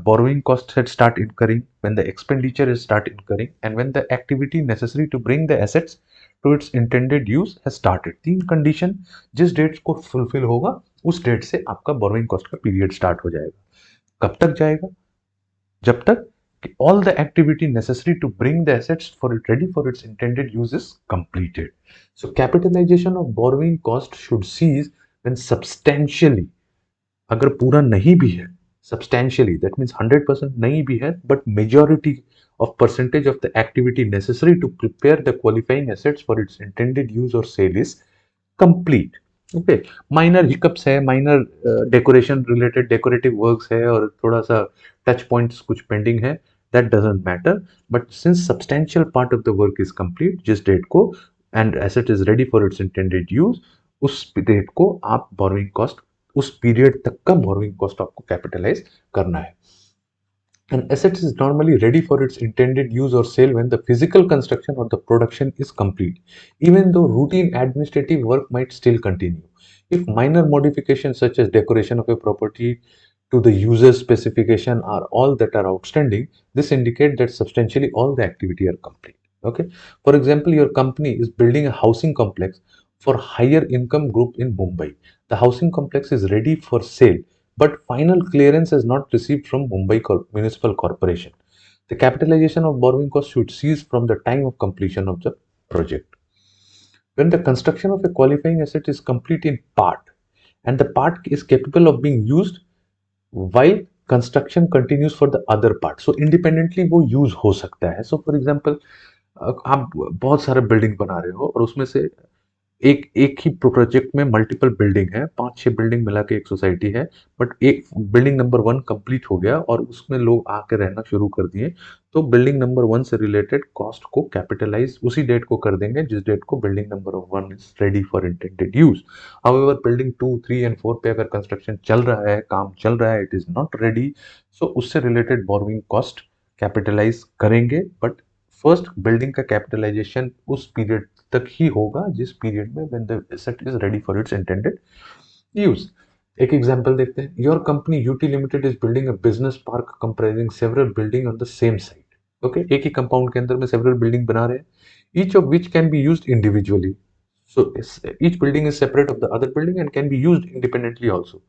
borrowing cost had start incurring, when the expenditure is start incurring, and when the activity necessary to bring the assets to its intended use has started. तीन कंडीशन जिस डेट को फुलफिल होगा उस डेट से आपका बोरोइंग कॉस्ट का पीरियड स्टार्ट हो जाएगा. कब तक जाएगा, जब तक all the activity necessary to bring the assets for it ready for its intended use is completed. So capitalization of borrowing cost should cease when substantially, अगर पूरा नहीं भी है, substantially that means 100% नहीं भी है, but majority of percentage of the activity necessary to prepare the qualifying assets for its intended use or sale is complete. Okay, minor hiccups है, minor decoration related decorative works है और थोड़ा सा टच पॉइंट्स कुछ पेंडिंग है, that doesn't matter. But since substantial part of the work is complete, जिस डेट को and asset is ready for its intended use, उस डेट को आप बोरोइंग कॉस्ट, उस पीरियड तक का बोरोइंग कॉस्ट आपको कैपिटलाइज करना है. An asset is normally ready for its intended use or sale when the physical construction or the production is complete, even though routine administrative work might still continue. If minor modifications such as decoration of a property to the user specification are all that are outstanding, this indicates that substantially all the activity are complete. Okay. For example, your company is building a housing complex for higher income group in Mumbai. The housing complex is ready for sale, but final clearance is not received from Mumbai Municipal Corporation. The capitalization of borrowing costs should cease from the time of completion of the project. When the construction of a qualifying asset is complete in part and the part is capable of being used while construction continues for the other part, so independently वो use हो सकता है. So for example, आप बहुत सारे बिल्डिंग बना रहे हो और उसमें से एक एक ही प्रोजेक्ट में मल्टीपल बिल्डिंग है, 5-6 बिल्डिंग मिला के एक सोसाइटी है, बट एक बिल्डिंग नंबर 1 कंप्लीट हो गया और उसमें लोग आके रहना शुरू कर दिए, तो बिल्डिंग नंबर 1 से रिलेटेड कॉस्ट को कैपिटलाइज उसी डेट को कर देंगे जिस डेट को building number 1 is ready for intended use. However building 2, 3 and 4 पे अगर कंस्ट्रक्शन चल रहा है, काम चल रहा है, इट इज नॉट रेडी, सो उससे रिलेटेड बोरोइंग कॉस्ट कैपिटलाइज करेंगे, बट फर्स्ट बिल्डिंग का कैपिटलाइजेशन उस पीरियड तक ही होगा जिस पीरियड में when the asset is ready for its intended use. एक एग्जांपल देखते हैं. Your company UT limited is building a business park comprising several building on the same site. Okay, एक ही कंपाउंड के अंदर में सेवरल बिल्डिंग बना रहे हैं, each of which can be used individually. So each building is separate of the other building and can be used independently also.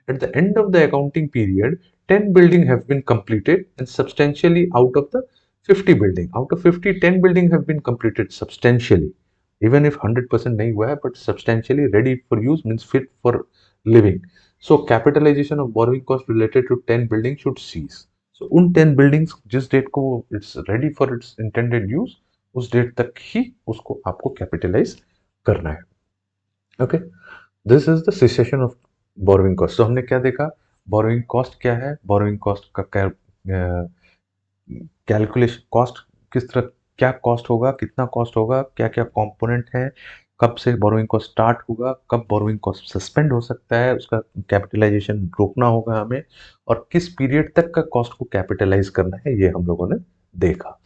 At the end of the accounting period, 10 buildings have been completed and substantially out of the 50 building. Out of 50, 10 building have been completed substantially. Even if 100% nahi hua hai, but substantially ready for use means fit for living. So capitalization of borrowing cost related to 10 buildings should cease. So उन 10 buildings जिस डेट को it's ready for its intended use, उस डेट तक ही उसको आपको capitalize करना है. Okay, this is the situation of borrowing cost. तो हमने क्या देखा, बोरोइंग कॉस्ट क्या है, बोरोइंग कॉस्ट का कैलकुलेशन, कॉस्ट किस तरह, क्या कॉस्ट होगा, कितना कॉस्ट होगा, क्या क्या कंपोनेंट है, कब से बोरोइंग कॉस्ट स्टार्ट होगा, कब बोरोइंग कॉस्ट सस्पेंड हो सकता है, उसका कैपिटलाइजेशन रोकना होगा हमें, और किस पीरियड तक का कॉस्ट को कैपिटलाइज करना है, ये हम लोगों ने देखा.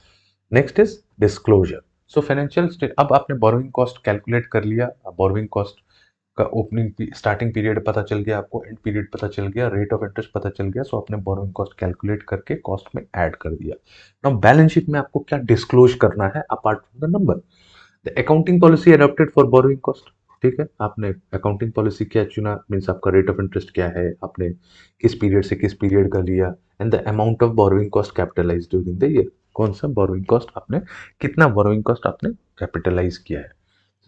Next is disclosure. So financial state, अब आपने बोरोइंग कॉस्ट कैलकुलेट कर लिया, बोरोइंग कॉस्ट का ओपनिंग स्टार्टिंग पीरियड पता चल गया, आपको एंड पीरियड पता चल गया, रेट ऑफ इंटरेस्ट पता चल गया, सो आपने बोरोइंग कॉस्ट कैलकुलेट करके कॉस्ट में ऐड कर दिया. नाउ बैलेंस शीट में आपको क्या डिस्क्लोज करना है apart from the number. The accounting policy adopted for borrowing cost. ठीक है, आपने अकाउंटिंग पॉलिसी क्या चुना, मीन्स आपका रेट ऑफ इंटरेस्ट क्या है, आपने किस पीरियड से किस पीरियड का लिया, and the amount of borrowing cost capitalise during the year. कौन सा बोरोइंग कॉस्ट आपने, कितना बोरोइंग कॉस्ट आपने कैपिटलाइज किया है.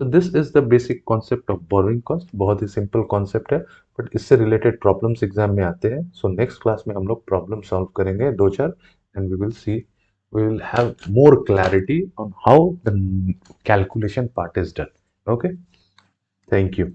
So this is the basic concept of borrowing cost. बहुत ही सिंपल कॉन्सेप्ट है, बट इससे रिलेटेड प्रॉब्लम्स एग्जाम में आते हैं. सो नेक्स्ट क्लास में हम लोग प्रॉब्लम सॉल्व करेंगे 2-4, and we will see, we will have more clarity on how the calculation part is done. Okay, thank you.